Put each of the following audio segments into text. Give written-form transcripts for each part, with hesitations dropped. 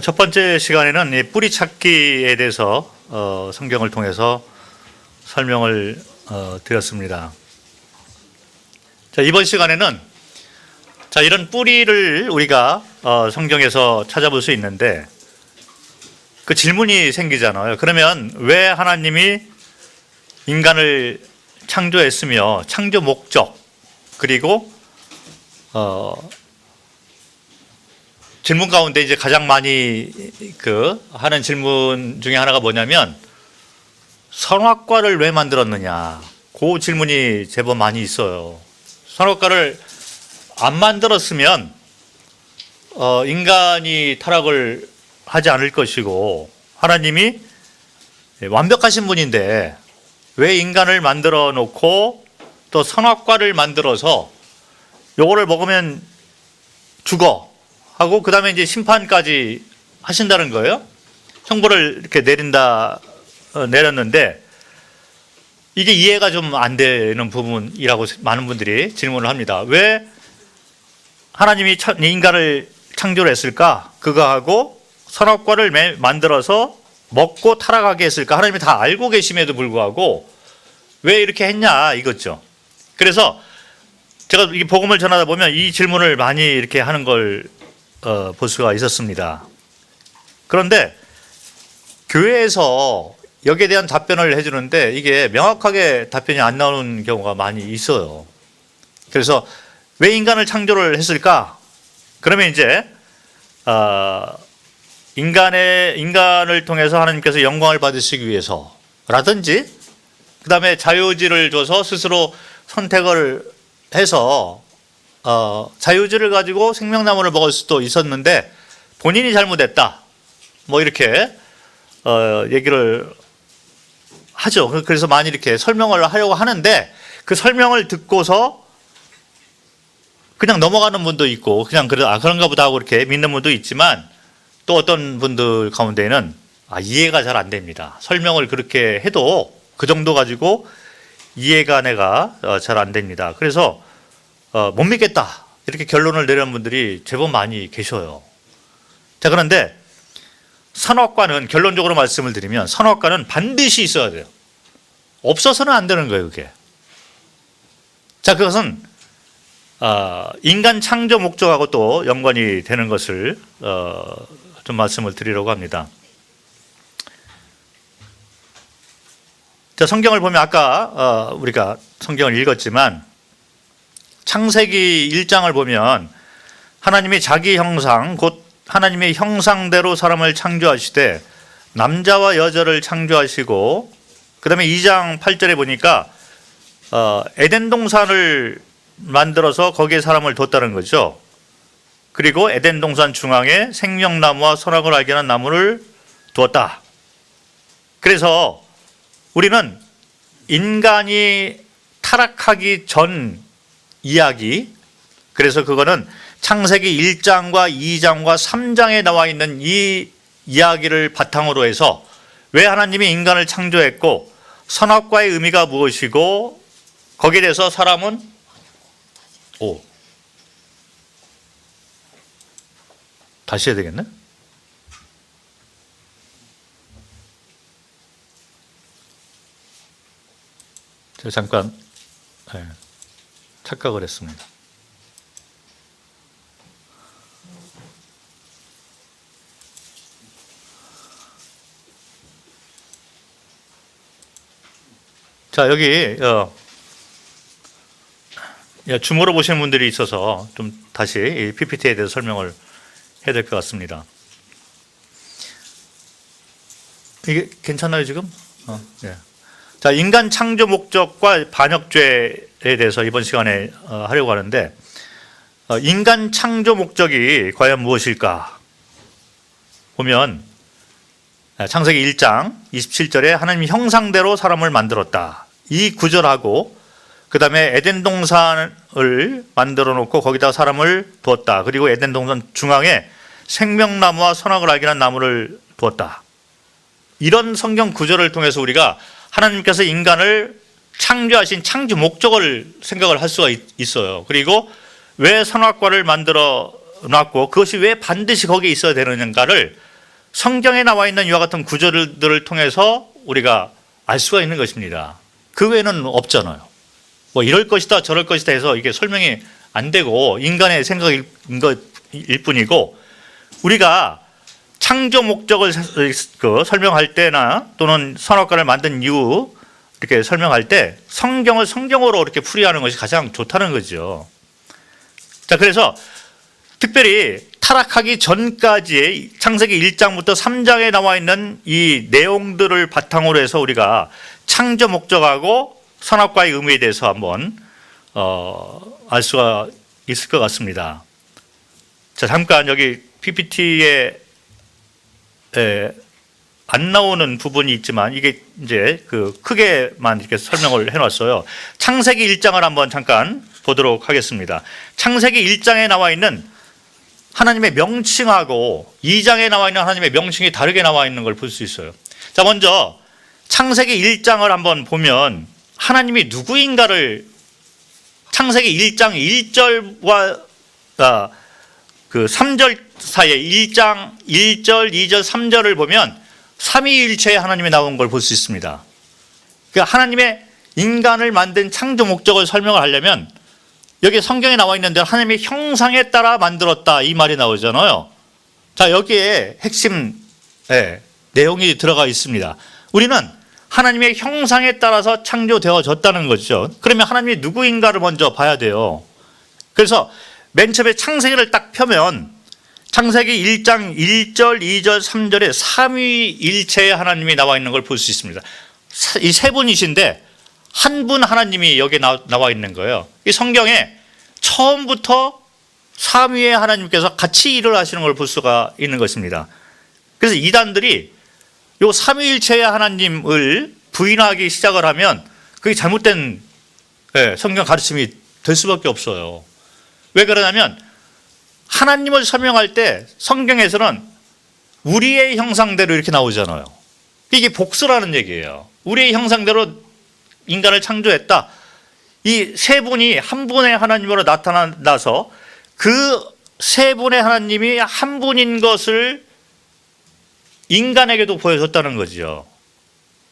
첫 번째 시간에는 이 뿌리 찾기에 대해서 성경을 통해서 설명을 드렸습니다. 자, 이번 시간에는 이런 뿌리를 우리가 성경에서 찾아볼 수 있는데 그 질문이 생기잖아요. 그러면 왜 하나님이 인간을 창조했으며 창조 목적 그리고 질문 가운데 이제 가장 많이 하는 질문 중에 하나가 뭐냐면 선악과를 왜 만들었느냐, 그 질문이 제법 많이 있어요. 선악과를 안 만들었으면 인간이 타락을 하지 않을 것이고 하나님이 완벽하신 분인데 왜 인간을 만들어 놓고 또 선악과를 만들어서 요거를 먹으면 죽어 하고 그 다음에 이제 심판까지 하신다는 거예요. 형벌을 이렇게 내렸는데 이게 이해가 좀 안 되는 부분이라고 많은 분들이 질문을 합니다. 왜 하나님이 인간을 창조를 했을까? 그거하고 선악과를 만들어서 먹고 타락하게 했을까? 하나님이 다 알고 계심에도 불구하고 왜 이렇게 했냐 이거죠. 그래서 제가 이 복음을 전하다 보면 이 질문을 많이 이렇게 하는 걸 볼 수가 있었습니다. 그런데 교회에서 여기에 대한 답변을 해주는데 이게 명확하게 답변이 안 나오는 경우가 많이 있어요. 그래서 왜 인간을 창조를 했을까? 그러면 이제 인간을 통해서 하나님께서 영광을 받으시기 위해서라든지 그 다음에 자유의지를 줘서 스스로 선택을 해서 자유의지를 가지고 생명나무를 먹을 수도 있었는데 본인이 잘못했다 뭐 이렇게 얘기를 하죠. 그래서 많이 이렇게 설명을 하려고 하는데 그 설명을 듣고서 그냥 넘어가는 분도 있고 그냥 그런가 보다 하고 이렇게 믿는 분도 있지만 또 어떤 분들 가운데는 이해가 잘 안 됩니다. 설명을 그렇게 해도 그 정도 가지고 이해가 잘 안 됩니다. 그래서 못 믿겠다 이렇게 결론을 내리는 분들이 제법 많이 계셔요. 자, 그런데 선악과는 결론적으로 말씀을 드리면 선악과는 반드시 있어야 돼요. 없어서는 안 되는 거예요, 그게. 자, 그것은 인간 창조 목적하고 또 연관이 되는 것을 좀 말씀을 드리려고 합니다. 자, 성경을 보면 아까 우리가 성경을 읽었지만 창세기 1장을 보면 하나님이 자기 형상 곧 하나님의 형상대로 사람을 창조하시되 남자와 여자를 창조하시고 그 다음에 2장 8절에 보니까 에덴 동산을 만들어서 거기에 사람을 뒀다는 거죠. 그리고 에덴 동산 중앙에 생명나무와 선악을 알게 하는 나무를 두었다. 그래서 우리는 인간이 타락하기 전 이야기, 그래서 그거는 창세기 1장과 2장과 3장에 나와 있는 이 이야기를 바탕으로 해서 왜 하나님이 인간을 창조했고 선악과의 의미가 무엇이고 거기에 대해서 사람은 다시 해야 되겠네? 제가 잠깐 착각을 했습니다. 자, 여기 줌으로 보시는 분들이 있어서 좀 다시 이 PPT에 대해서 설명을 해야 될 것 같습니다. 이게 괜찮나요 지금? 예. 자, 인간 창조 목적과 반역죄에 대해서 이번 시간에 하려고 하는데 인간 창조 목적이 과연 무엇일까? 보면 창세기 1장 27절에 하나님 형상대로 사람을 만들었다. 이 구절하고 그 다음에 에덴 동산을 만들어 놓고 거기다 사람을 두었다. 그리고 에덴 동산 중앙에 생명나무와 선악을 알게 하는 나무를 두었다. 이런 성경 구절을 통해서 우리가 하나님께서 인간을 창조하신 창조 목적을 생각을 할 수가 있어요. 그리고 왜 선악과를 만들어 놨고 그것이 왜 반드시 거기에 있어야 되느냐를 성경에 나와 있는 이와 같은 구절들을 통해서 우리가 알 수가 있는 것입니다. 그 외에는 없잖아요. 뭐 이럴 것이다 저럴 것이다 해서 이게 설명이 안 되고 인간의 생각일 뿐이고, 우리가 창조 목적을 설명할 때나 또는 선악과를 만든 이유 이렇게 설명할 때 성경을 성경으로 이렇게 풀이하는 것이 가장 좋다는 거죠. 자, 그래서 특별히 타락하기 전까지의 창세기 1장부터 3장에 나와 있는 이 내용들을 바탕으로 해서 우리가 창조 목적하고 선악과의 의미에 대해서 한번 알 수가 있을 것 같습니다. 자, 잠깐 여기 PPT에 안 나오는 부분이 있지만 이게 이제 크게만 이렇게 설명을 해놨어요. 창세기 1장을 한번 잠깐 보도록 하겠습니다. 창세기 1장에 나와 있는 하나님의 명칭하고 2장에 나와 있는 하나님의 명칭이 다르게 나와 있는 걸 볼 수 있어요. 자, 먼저 창세기 1장을 한번 보면 하나님이 누구인가를 창세기 1장 1절과 그 3절 사이에 1장 1절, 2절, 3절을 보면 삼위일체의 하나님이 나온 걸 볼 수 있습니다. 그러니까 하나님의 인간을 만든 창조 목적을 설명을 하려면 여기 성경에 나와 있는 대로 하나님의 형상에 따라 만들었다 이 말이 나오잖아요. 자, 여기에 핵심 내용이 들어가 있습니다. 우리는 하나님의 형상에 따라서 창조되어졌다는 거죠. 그러면 하나님이 누구인가를 먼저 봐야 돼요. 그래서 맨 처음에 창세기를 딱 펴면 창세기 1장 1절, 2절, 3절에 삼위일체의 하나님이 나와 있는 걸 볼 수 있습니다. 이 세 분이신데 한 분 하나님이 여기에 나와 있는 거예요. 이 성경에 처음부터 삼위의 하나님께서 같이 일을 하시는 걸 볼 수가 있는 것입니다. 그래서 이단들이 이 삼위일체의 하나님을 부인하기 시작을 하면 그게 잘못된 성경 가르침이 될 수밖에 없어요. 왜 그러냐면 하나님을 설명할 때 성경에서는 우리의 형상대로 이렇게 나오잖아요. 이게 복수라는 얘기예요. 우리의 형상대로 인간을 창조했다. 이 세 분이 한 분의 하나님으로 나타나서 그 세 분의 하나님이 한 분인 것을 인간에게도 보여줬다는 거죠.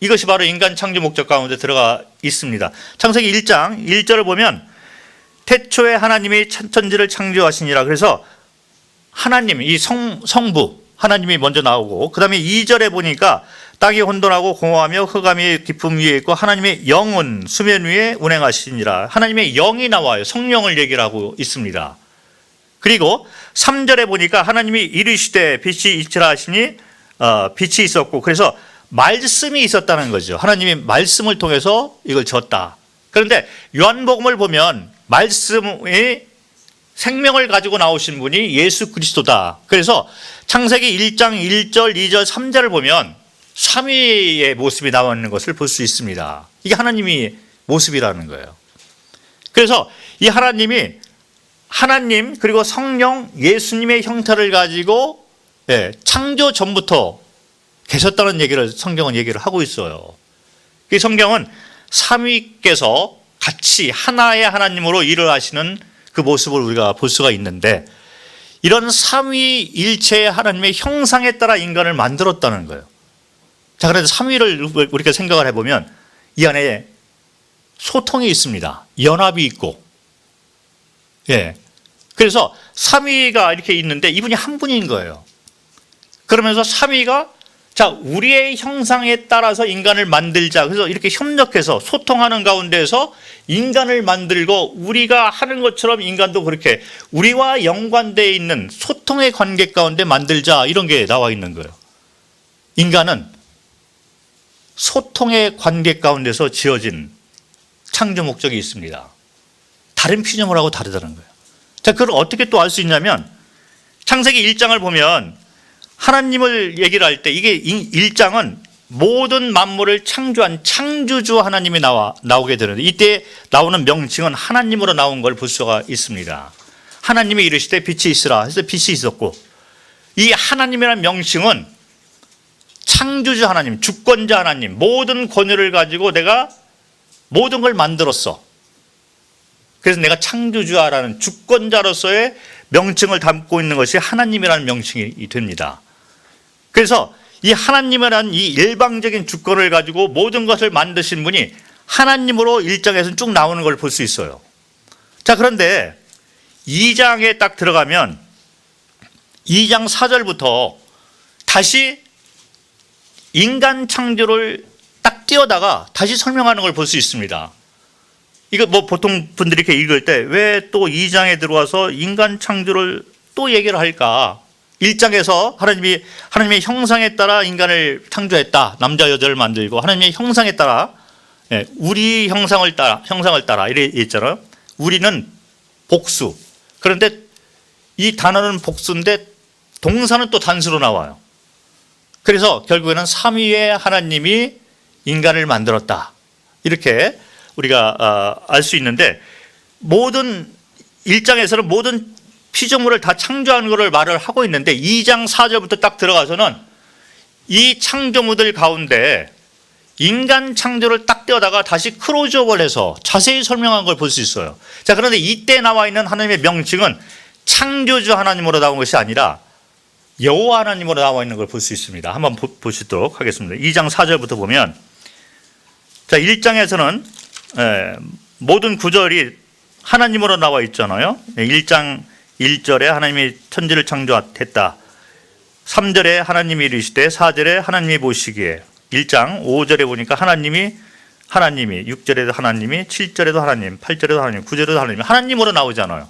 이것이 바로 인간 창조 목적 가운데 들어가 있습니다. 창세기 1장 1절을 보면 태초에 하나님이 천지를 창조하시니라. 그래서 하나님, 이 성부 하나님이 먼저 나오고 그 다음에 2절에 보니까 땅이 혼돈하고 공허하며 흑암이 깊음 위에 있고 하나님의 영은 수면 위에 운행하시니라. 하나님의 영이 나와요. 성령을 얘기를 하고 있습니다. 그리고 3절에 보니까 하나님이 이르시되 빛이 있으라 하시니 빛이 있었고, 그래서 말씀이 있었다는 거죠. 하나님이 말씀을 통해서 이걸 졌다. 그런데 요한복음을 보면 말씀이 생명을 가지고 나오신 분이 예수 그리스도다. 그래서 창세기 1장 1절, 2절, 3절을 보면 삼위의 모습이 나와 있는 것을 볼 수 있습니다. 이게 하나님의 모습이라는 거예요. 그래서 이 하나님이 하나님 그리고 성령 예수님의 형태를 가지고 창조 전부터 계셨다는 얘기를 성경은 얘기를 하고 있어요. 이 성경은 삼위께서 같이 하나의 하나님으로 일을 하시는 그 모습을 우리가 볼 수가 있는데, 이런 삼위일체의 하나님의 형상에 따라 인간을 만들었다는 거예요. 자, 그래서 삼위를 우리가 생각을 해보면 이 안에 소통이 있습니다. 연합이 있고, 그래서 삼위가 이렇게 있는데 이분이 한 분인 거예요. 그러면서 삼위가 자, 우리의 형상에 따라서 인간을 만들자. 그래서 이렇게 협력해서 소통하는 가운데에서 인간을 만들고 우리가 하는 것처럼 인간도 그렇게 우리와 연관되어 있는 소통의 관계 가운데 만들자. 이런 게 나와 있는 거예요. 인간은 소통의 관계 가운데서 지어진 창조 목적이 있습니다. 다른 피조물하고 다르다는 거예요. 자, 그걸 어떻게 또 알 수 있냐면 창세기 1장을 보면 하나님을 얘기를 할 때 이게 1장은 모든 만물을 창조한 창조주 하나님이 나오게 되는데, 이때 나오는 명칭은 하나님으로 나온 걸 볼 수가 있습니다. 하나님이 이르시되 빛이 있으라 해서 빛이 있었고, 이 하나님이라는 명칭은 창조주 하나님, 주권자 하나님, 모든 권위를 가지고 내가 모든 걸 만들었어. 그래서 내가 창조주라는 주권자로서의 명칭을 담고 있는 것이 하나님이라는 명칭이 됩니다. 그래서 이 하나님이라는 이 일방적인 주권을 가지고 모든 것을 만드신 분이 하나님으로 1장에서는 쭉 나오는 걸 볼 수 있어요. 자, 그런데 2장에 딱 들어가면 2장 4절부터 다시 인간 창조를 딱 띄어다가 다시 설명하는 걸 볼 수 있습니다. 이거 뭐 보통 분들이 이렇게 읽을 때 왜 또 2장에 들어와서 인간 창조를 또 얘기를 할까? 1장에서 하나님의 형상에 따라 인간을 창조했다. 남자 여자를 만들고 하나님의 형상에 따라, 우리 형상을 따라 이래 있잖아요. 우리는 복수. 그런데 이 단어는 복수인데 동사는 또 단수로 나와요. 그래서 결국에는 삼위의 하나님이 인간을 만들었다. 이렇게 우리가 알 수 있는데, 모든 1장에서는 모든 피조물을 다 창조하는 것을 말을 하고 있는데 2장 4절부터 딱 들어가서는 이 창조물들 가운데 인간 창조를 딱 떼어다가 다시 크로즈업을 해서 자세히 설명한 걸 볼 수 있어요. 자, 그런데 이때 나와 있는 하나님의 명칭은 창조주 하나님으로 나온 것이 아니라 여호와 하나님으로 나와 있는 걸 볼 수 있습니다. 한번 보시도록 하겠습니다. 2장 4절부터 보면, 자, 1장에서는 모든 구절이 하나님으로 나와 있잖아요. 1장 1절에 하나님이 천지를 창조했다. 3절에 하나님이 이르시되, 4절에 하나님이 보시기에, 1장 5절에 보니까 하나님이 6절에도 하나님이, 7절에도 하나님, 8절에도 하나님, 9절에도 하나님으로 나오잖아요.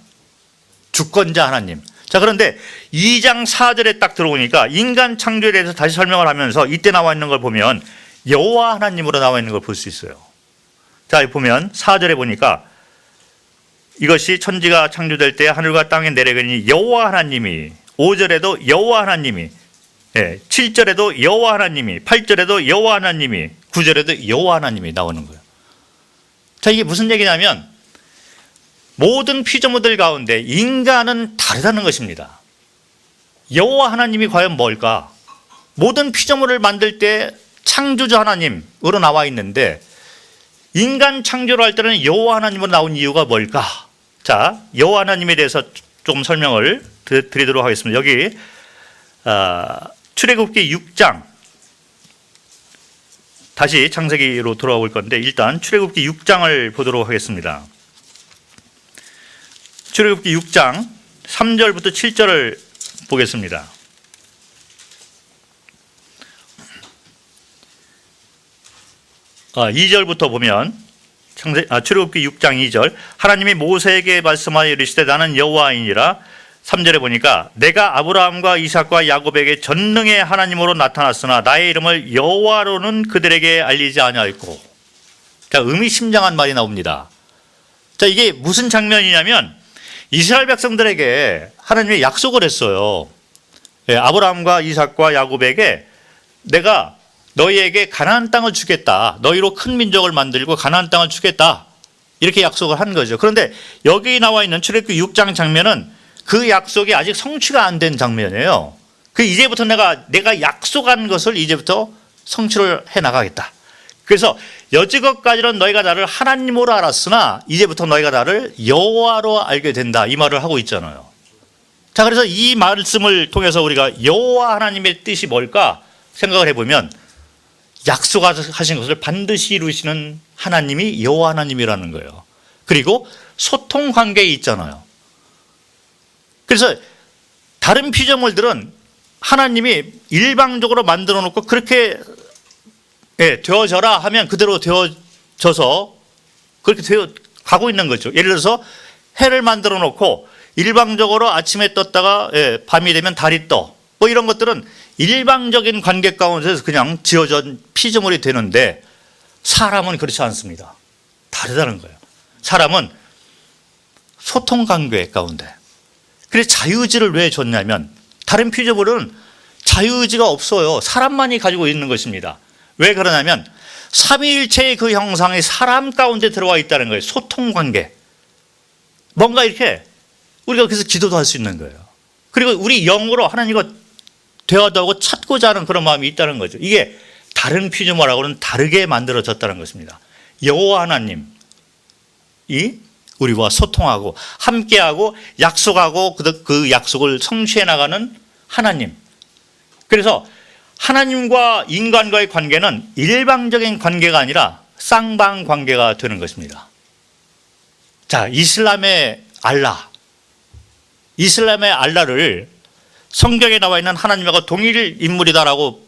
주권자 하나님. 자, 그런데 2장 4절에 딱 들어오니까 인간 창조에 대해서 다시 설명을 하면서 이때 나와 있는 걸 보면 여호와 하나님으로 나와 있는 걸 볼 수 있어요. 자, 보면 4절에 보니까 이것이 천지가 창조될 때 하늘과 땅에 내려가니 여호와 하나님이, 5절에도 여호와 하나님이, 7절에도 여호와 하나님이, 8절에도 여호와 하나님이, 9절에도 여호와 하나님이 나오는 거예요. 자, 이게 무슨 얘기냐면 모든 피조물들 가운데 인간은 다르다는 것입니다. 여호와 하나님이 과연 뭘까? 모든 피조물을 만들 때 창조주 하나님으로 나와 있는데 인간 창조를 할 때는 여호와 하나님으로 나온 이유가 뭘까? 자, 여호와 하나님에 대해서 좀 설명을 드리도록 하겠습니다. 여기 출애굽기 6장, 다시 창세기로 돌아올 건데 일단 출애굽기 6장을 보도록 하겠습니다. 출애굽기 6장 3절부터 7절을 보겠습니다. 아, 2절부터 보면 출애굽기 6장 2절, 하나님이 모세에게 말씀하여 이르시되 나는 여호와이니라. 3절에 보니까 내가 아브라함과 이삭과 야곱에게 전능의 하나님으로 나타났으나 나의 이름을 여호와로는 그들에게 알리지 아니하였고. 자, 의미심장한 말이 나옵니다. 자, 이게 무슨 장면이냐면 이스라엘 백성들에게 하나님이 약속을 했어요. 아브라함과 이삭과 야곱에게 내가 너희에게 가나안 땅을 주겠다. 너희로 큰 민족을 만들고 가나안 땅을 주겠다. 이렇게 약속을 한 거죠. 그런데 여기 나와 있는 출애굽기 6장 장면은 그 약속이 아직 성취가 안 된 장면이에요. 이제부터 내가 약속한 것을 이제부터 성취를 해 나가겠다. 그래서 여지껏까지는 너희가 나를 하나님으로 알았으나 이제부터 너희가 나를 여호와로 알게 된다. 이 말을 하고 있잖아요. 자, 그래서 이 말씀을 통해서 우리가 여호와 하나님의 뜻이 뭘까 생각을 해보면 약속하신 것을 반드시 이루시는 하나님이 여호와 하나님이라는 거예요. 그리고 소통 관계에 있잖아요. 그래서 다른 피조물들은 하나님이 일방적으로 만들어 놓고 그렇게 되어져라 하면 그대로 되어져서 그렇게 되어 가고 있는 거죠. 예를 들어서 해를 만들어 놓고 일방적으로 아침에 떴다가 밤이 되면 달이 떠. 뭐 이런 것들은 일방적인 관계 가운데서 그냥 지어진 피조물이 되는데 사람은 그렇지 않습니다. 다르다는 거예요. 사람은 소통 관계 가운데. 그래서 자유의지를 왜 줬냐면 다른 피조물은 자유의지가 없어요. 사람만이 가지고 있는 것입니다. 왜 그러냐면 삼위일체의 그 형상이 사람 가운데 들어와 있다는 거예요. 소통 관계. 뭔가 이렇게 우리가 그래서 기도도 할 수 있는 거예요. 그리고 우리 영으로 하나님과 대화도 하고 찾고자 하는 그런 마음이 있다는 거죠. 이게 다른 피조물하고는 다르게 만들어졌다는 것입니다. 여호와 하나님이 우리와 소통하고 함께하고 약속하고 그 약속을 성취해 나가는 하나님. 그래서 하나님과 인간과의 관계는 일방적인 관계가 아니라 쌍방 관계가 되는 것입니다. 자, 이슬람의 알라를 성경에 나와 있는 하나님하고 동일 인물이다라고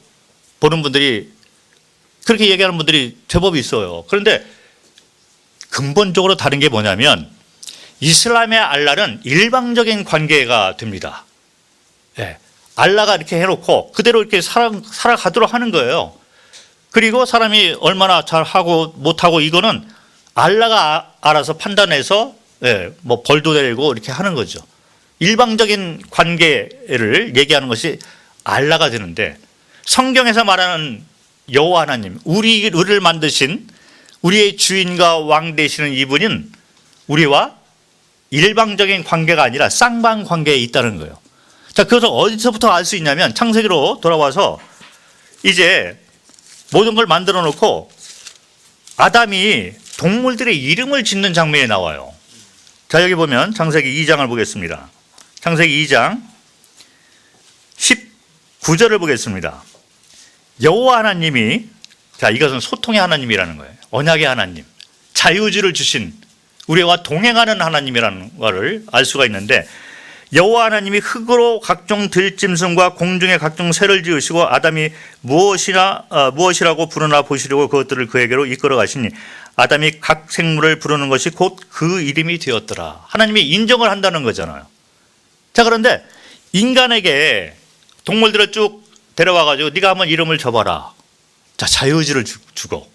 보는 분들이, 그렇게 얘기하는 분들이 제법 있어요. 그런데 근본적으로 다른 게 뭐냐면 이슬람의 알라는 일방적인 관계가 됩니다. 네. 알라가 이렇게 해놓고 그대로 이렇게 살아가도록 하는 거예요. 그리고 사람이 얼마나 잘하고 못하고 이거는 알라가 알아서 판단해서 뭐 벌도 내리고 이렇게 하는 거죠. 일방적인 관계를 얘기하는 것이 알라가 되는데, 성경에서 말하는 여호와 하나님, 우리를 만드신 우리의 주인과 왕 되시는 이분은 우리와 일방적인 관계가 아니라 쌍방 관계에 있다는 거예요. 자, 그것을 어디서부터 알 수 있냐면 창세기로 돌아와서 이제 모든 걸 만들어 놓고 아담이 동물들의 이름을 짓는 장면이 나와요. 자, 여기 보면 창세기 2장을 보겠습니다. 창세기 2장 19절을 보겠습니다. 여호와 하나님이, 자, 이것은 소통의 하나님이라는 거예요. 언약의 하나님, 자유지를 주신 우리와 동행하는 하나님이라는 것을 알 수가 있는데, 여호와 하나님이 흙으로 각종 들짐승과 공중의 각종 새를 지으시고 아담이 무엇이라고 부르나 보시려고 그것들을 그에게로 이끌어 가시니 아담이 각 생물을 부르는 것이 곧 그 이름이 되었더라. 하나님이 인정을 한다는 거잖아요. 자, 그런데 인간에게 동물들을 쭉 데려와 가지고 네가 한번 이름을 줘봐라. 자, 자유의지를 주고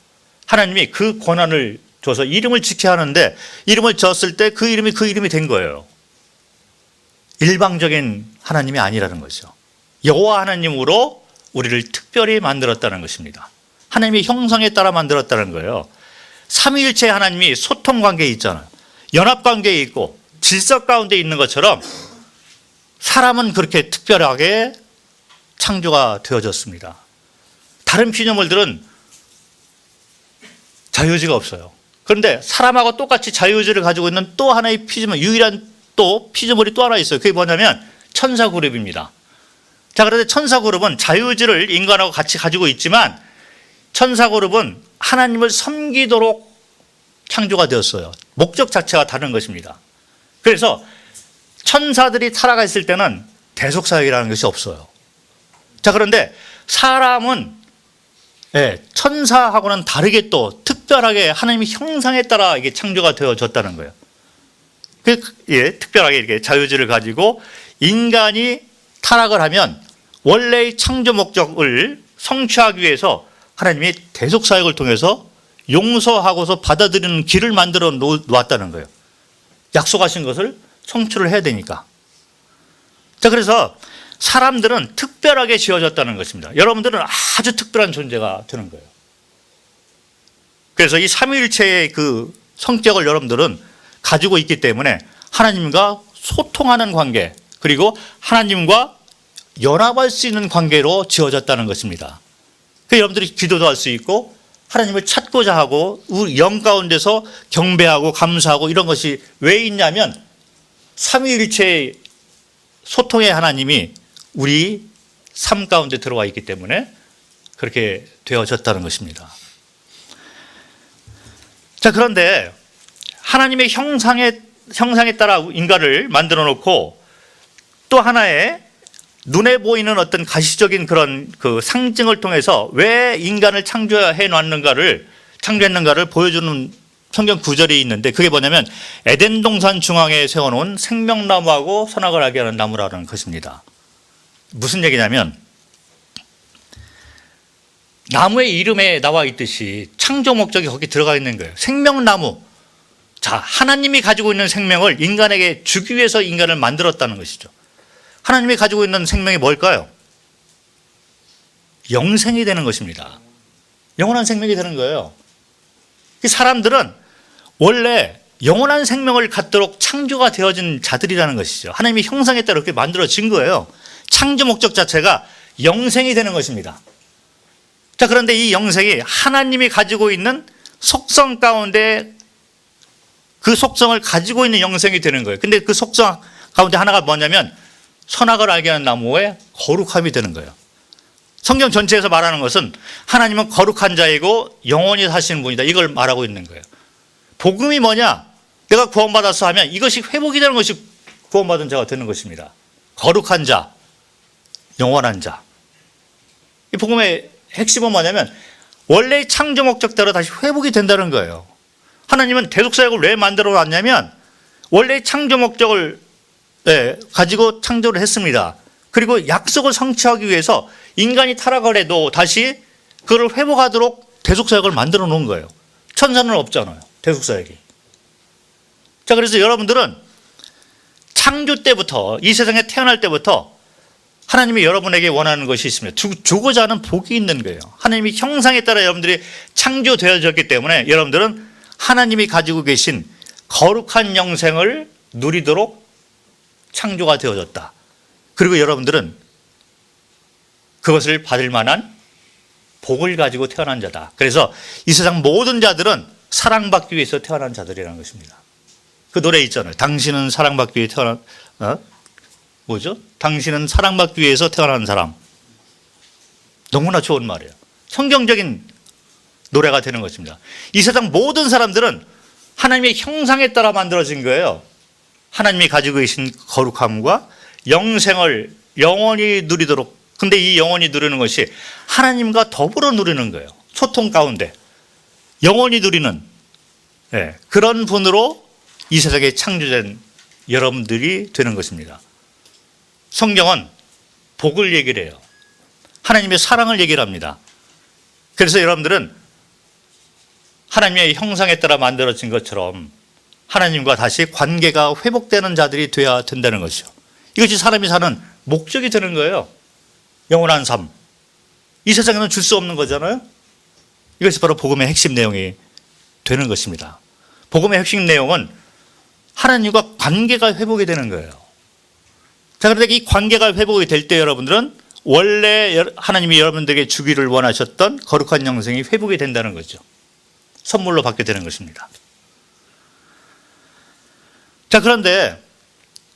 하나님이 그 권한을 줘서 이름을 지켜야 하는데, 이름을 줬을 때 그 이름이 된 거예요. 일방적인 하나님이 아니라는 거죠. 여호와 하나님으로 우리를 특별히 만들었다는 것입니다. 하나님의 형상에 따라 만들었다는 거예요. 삼위일체 하나님이 소통 관계에 있잖아요. 연합 관계에 있고 질서 가운데 있는 것처럼 사람은 그렇게 특별하게 창조가 되어졌습니다. 다른 피조물들은 자유의지가 없어요. 그런데 사람하고 똑같이 자유의지를 가지고 있는 또 하나의 피조물, 유일한 또 피조물이 또 하나 있어요. 그게 뭐냐면 천사 그룹입니다. 자, 그런데 천사 그룹은 자유의지를 인간하고 같이 가지고 있지만 천사 그룹은 하나님을 섬기도록 창조가 되었어요. 목적 자체가 다른 것입니다. 그래서 천사들이 살아가 있을 때는 대속사역이라는 것이 없어요. 자, 그런데 사람은 천사하고는 다르게 또 특별하게 하나님의 형상에 따라 이게 창조가 되어졌다는 거예요. 특별하게 이렇게 자유의지를 가지고 인간이 타락을 하면 원래의 창조 목적을 성취하기 위해서 하나님이 대속사역을 통해서 용서하고서 받아들이는 길을 만들어 놓았다는 거예요. 약속하신 것을 성취를 해야 되니까. 자, 그래서 사람들은 특별하게 지어졌다는 것입니다. 여러분들은 아주 특별한 존재가 되는 거예요. 그래서 이 삼위일체의 그 성격을 여러분들은 가지고 있기 때문에 하나님과 소통하는 관계, 그리고 하나님과 연합할 수 있는 관계로 지어졌다는 것입니다. 그래서 여러분들이 기도도 할 수 있고 하나님을 찾고자 하고 우리 영 가운데서 경배하고 감사하고 이런 것이 왜 있냐면 삼위일체의 소통의 하나님이 우리 삶 가운데 들어와 있기 때문에 그렇게 되어졌다는 것입니다. 자, 그런데 하나님의 형상에 따라 인간을 만들어 놓고 또 하나의 눈에 보이는 어떤 가시적인 그런 그 상징을 통해서 왜 인간을 창조했는가를 보여주는 성경 구절이 있는데, 그게 뭐냐면 에덴 동산 중앙에 세워놓은 생명나무하고 선악을 알게 하는 나무라는 것입니다. 무슨 얘기냐면 나무의 이름에 나와 있듯이 창조 목적이 거기 들어가 있는 거예요. 생명나무. 자, 하나님이 가지고 있는 생명을 인간에게 주기 위해서 인간을 만들었다는 것이죠. 하나님이 가지고 있는 생명이 뭘까요? 영생이 되는 것입니다. 영원한 생명이 되는 거예요. 사람들은 원래 영원한 생명을 갖도록 창조가 되어진 자들이라는 것이죠. 하나님의 형상에 따라 그렇게 만들어진 거예요. 창조 목적 자체가 영생이 되는 것입니다. 자, 그런데 이 영생이 하나님이 가지고 있는 속성 가운데 그 속성을 가지고 있는 영생이 되는 거예요. 근데 그 속성 가운데 하나가 뭐냐면 선악을 알게 하는 나무의 거룩함이 되는 거예요. 성경 전체에서 말하는 것은 하나님은 거룩한 자이고 영원히 사시는 분이다. 이걸 말하고 있는 거예요. 복음이 뭐냐? 내가 구원받았어 하면 이것이 회복이 되는 것이 구원받은 자가 되는 것입니다. 거룩한 자, 영원한 자. 이 복음의 핵심은 뭐냐면 원래의 창조 목적대로 다시 회복이 된다는 거예요. 하나님은 대속사역을 왜 만들어 놨냐면 원래의 창조 목적을 가지고 창조를 했습니다. 그리고 약속을 성취하기 위해서 인간이 타락을 해도 다시 그걸 회복하도록 대속사역을 만들어 놓은 거예요. 천사는 없잖아요. 대속사역이. 자, 그래서 여러분들은 창조 때부터 이 세상에 태어날 때부터 하나님이 여러분에게 원하는 것이 있습니다. 주고자 하는 복이 있는 거예요. 하나님이 형상에 따라 여러분들이 창조되어졌기 때문에 여러분들은 하나님이 가지고 계신 거룩한 영생을 누리도록 창조가 되어졌다. 그리고 여러분들은 그것을 받을 만한 복을 가지고 태어난 자다. 그래서 이 세상 모든 자들은 사랑받기 위해서 태어난 자들이라는 것입니다. 그 노래 있잖아요. 당신은 사랑받기 위해 태어난, 뭐죠? 당신은 사랑받기 위해서 태어난 사람. 너무나 좋은 말이에요. 성경적인 노래가 되는 것입니다. 이 세상 모든 사람들은 하나님의 형상에 따라 만들어진 거예요. 하나님이 가지고 계신 거룩함과 영생을 영원히 누리도록. 근데 이 영원히 누리는 것이 하나님과 더불어 누리는 거예요. 소통 가운데 영원히 누리는 그런 분으로 이 세상에 창조된 여러분들이 되는 것입니다. 성경은 복을 얘기를 해요. 하나님의 사랑을 얘기를 합니다. 그래서 여러분들은 하나님의 형상에 따라 만들어진 것처럼 하나님과 다시 관계가 회복되는 자들이 되어야 된다는 것이죠. 이것이 사람이 사는 목적이 되는 거예요. 영원한 삶. 이 세상에는 줄 수 없는 거잖아요. 이것이 바로 복음의 핵심 내용이 되는 것입니다. 복음의 핵심 내용은 하나님과 관계가 회복이 되는 거예요. 자, 그런데 이 관계가 회복이 될 때 여러분들은 원래 하나님이 여러분들에게 주기를 원하셨던 거룩한 영생이 회복이 된다는 거죠. 선물로 받게 되는 것입니다. 자, 그런데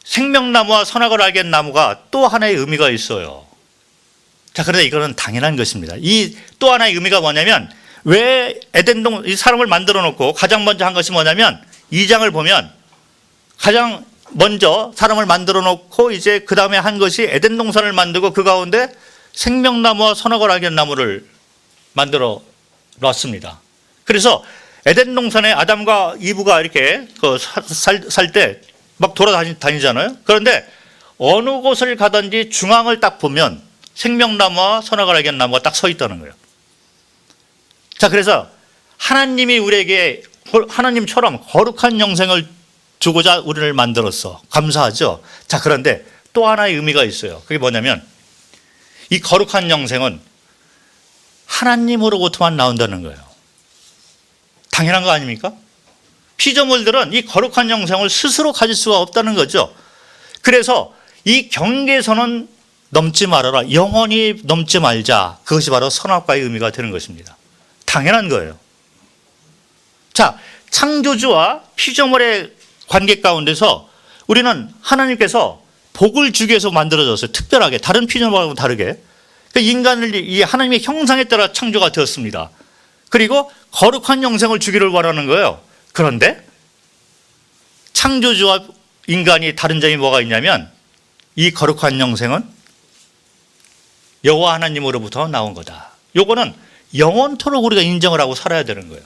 생명나무와 선악을 알게 한 나무가 또 하나의 의미가 있어요. 자, 그런데 이거는 당연한 것입니다. 이 또 하나의 의미가 뭐냐면 왜 에덴동 이 사람을 만들어 놓고 가장 먼저 한 것이 뭐냐면 2장을 보면 가장 먼저 사람을 만들어 놓고 이제 그 다음에 한 것이 에덴 동산을 만들고 그 가운데 생명나무와 선악을 알게 한 나무를 만들어 놨습니다. 그래서 에덴 동산에 아담과 이브가 이렇게 살 때 막 돌아다니잖아요. 그런데 어느 곳을 가든지 중앙을 딱 보면 생명나무와 선악을 알게 한 나무가 딱 서 있다는 거예요. 자, 그래서 하나님이 우리에게 하나님처럼 거룩한 영생을 주고자 우리를 만들었어. 감사하죠? 자, 그런데 또 하나의 의미가 있어요. 그게 뭐냐면 이 거룩한 영생은 하나님으로부터만 나온다는 거예요. 당연한 거 아닙니까? 피조물들은 이 거룩한 영생을 스스로 가질 수가 없다는 거죠. 그래서 이 경계선은 넘지 말아라. 영원히 넘지 말자. 그것이 바로 선악과의 의미가 되는 것입니다. 당연한 거예요. 자, 창조주와 피조물의 관계 가운데서 우리는 하나님께서 복을 주기 위해서 만들어졌어요. 특별하게 다른 피조물하고는 다르게 인간을 이 하나님의 형상에 따라 창조가 되었습니다. 그리고 거룩한 영생을 주기를 원하는 거예요. 그런데 창조주와 인간이 다른 점이 뭐가 있냐면 이 거룩한 영생은 여호와 하나님으로부터 나온 거다. 요거는 영원토록 우리가 인정을 하고 살아야 되는 거예요.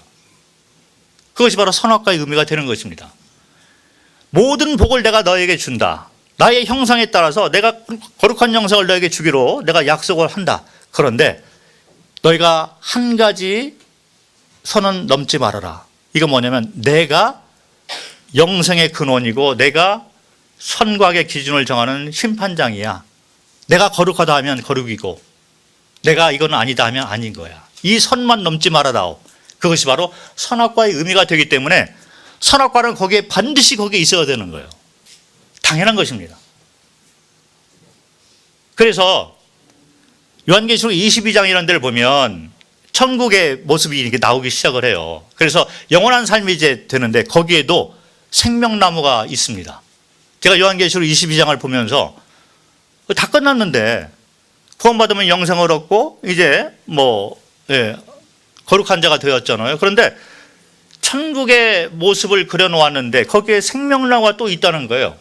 그것이 바로 선악과의 의미가 되는 것입니다. 모든 복을 내가 너에게 준다. 나의 형상에 따라서 내가 거룩한 영생을 너에게 주기로 내가 약속을 한다. 그런데 너희가 한 가지 선은 넘지 말아라. 이거 뭐냐면 내가 영생의 근원이고 내가 선과 악의 기준을 정하는 심판장이야. 내가 거룩하다 하면 거룩이고 내가 이건 아니다 하면 아닌 거야. 이 선만 넘지 말아다오. 그것이 바로 선악과의 의미가 되기 때문에 선악과는 거기에 반드시 거기에 있어야 되는 거예요. 당연한 것입니다. 그래서 요한계시록 22장 이런 데를 보면 천국의 모습이 이렇게 나오기 시작을 해요. 그래서 영원한 삶이 이제 되는데 거기에도 생명나무가 있습니다. 제가 요한계시록 22장을 보면서 다 끝났는데 구원받으면 영생을 얻고 이제 거룩한 자가 되었잖아요. 그런데 천국의 모습을 그려놓았는데 거기에 생명나무가 또 있다는 거예요.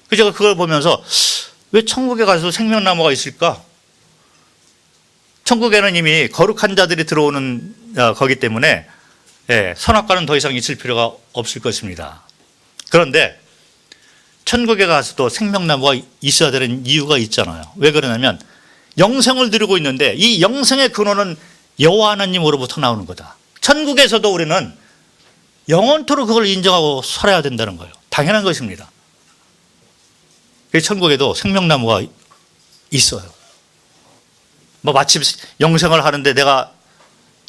그래서 제가 그걸 보면서 왜 천국에 가서 생명나무가 있을까? 천국에는 이미 거룩한 자들이 들어오는 거기 때문에 선악과는 더 이상 있을 필요가 없을 것입니다. 그런데 천국에 가서도 생명나무가 있어야 되는 이유가 있잖아요. 왜 그러냐면 영생을 누리고 있는데 이 영생의 근원은 여호와 하나님으로부터 나오는 거다. 천국에서도 우리는 영원토록 그걸 인정하고 살아야 된다는 거예요. 당연한 것입니다. 천국에도 생명나무가 있어요. 마침 영생을 하는데 내가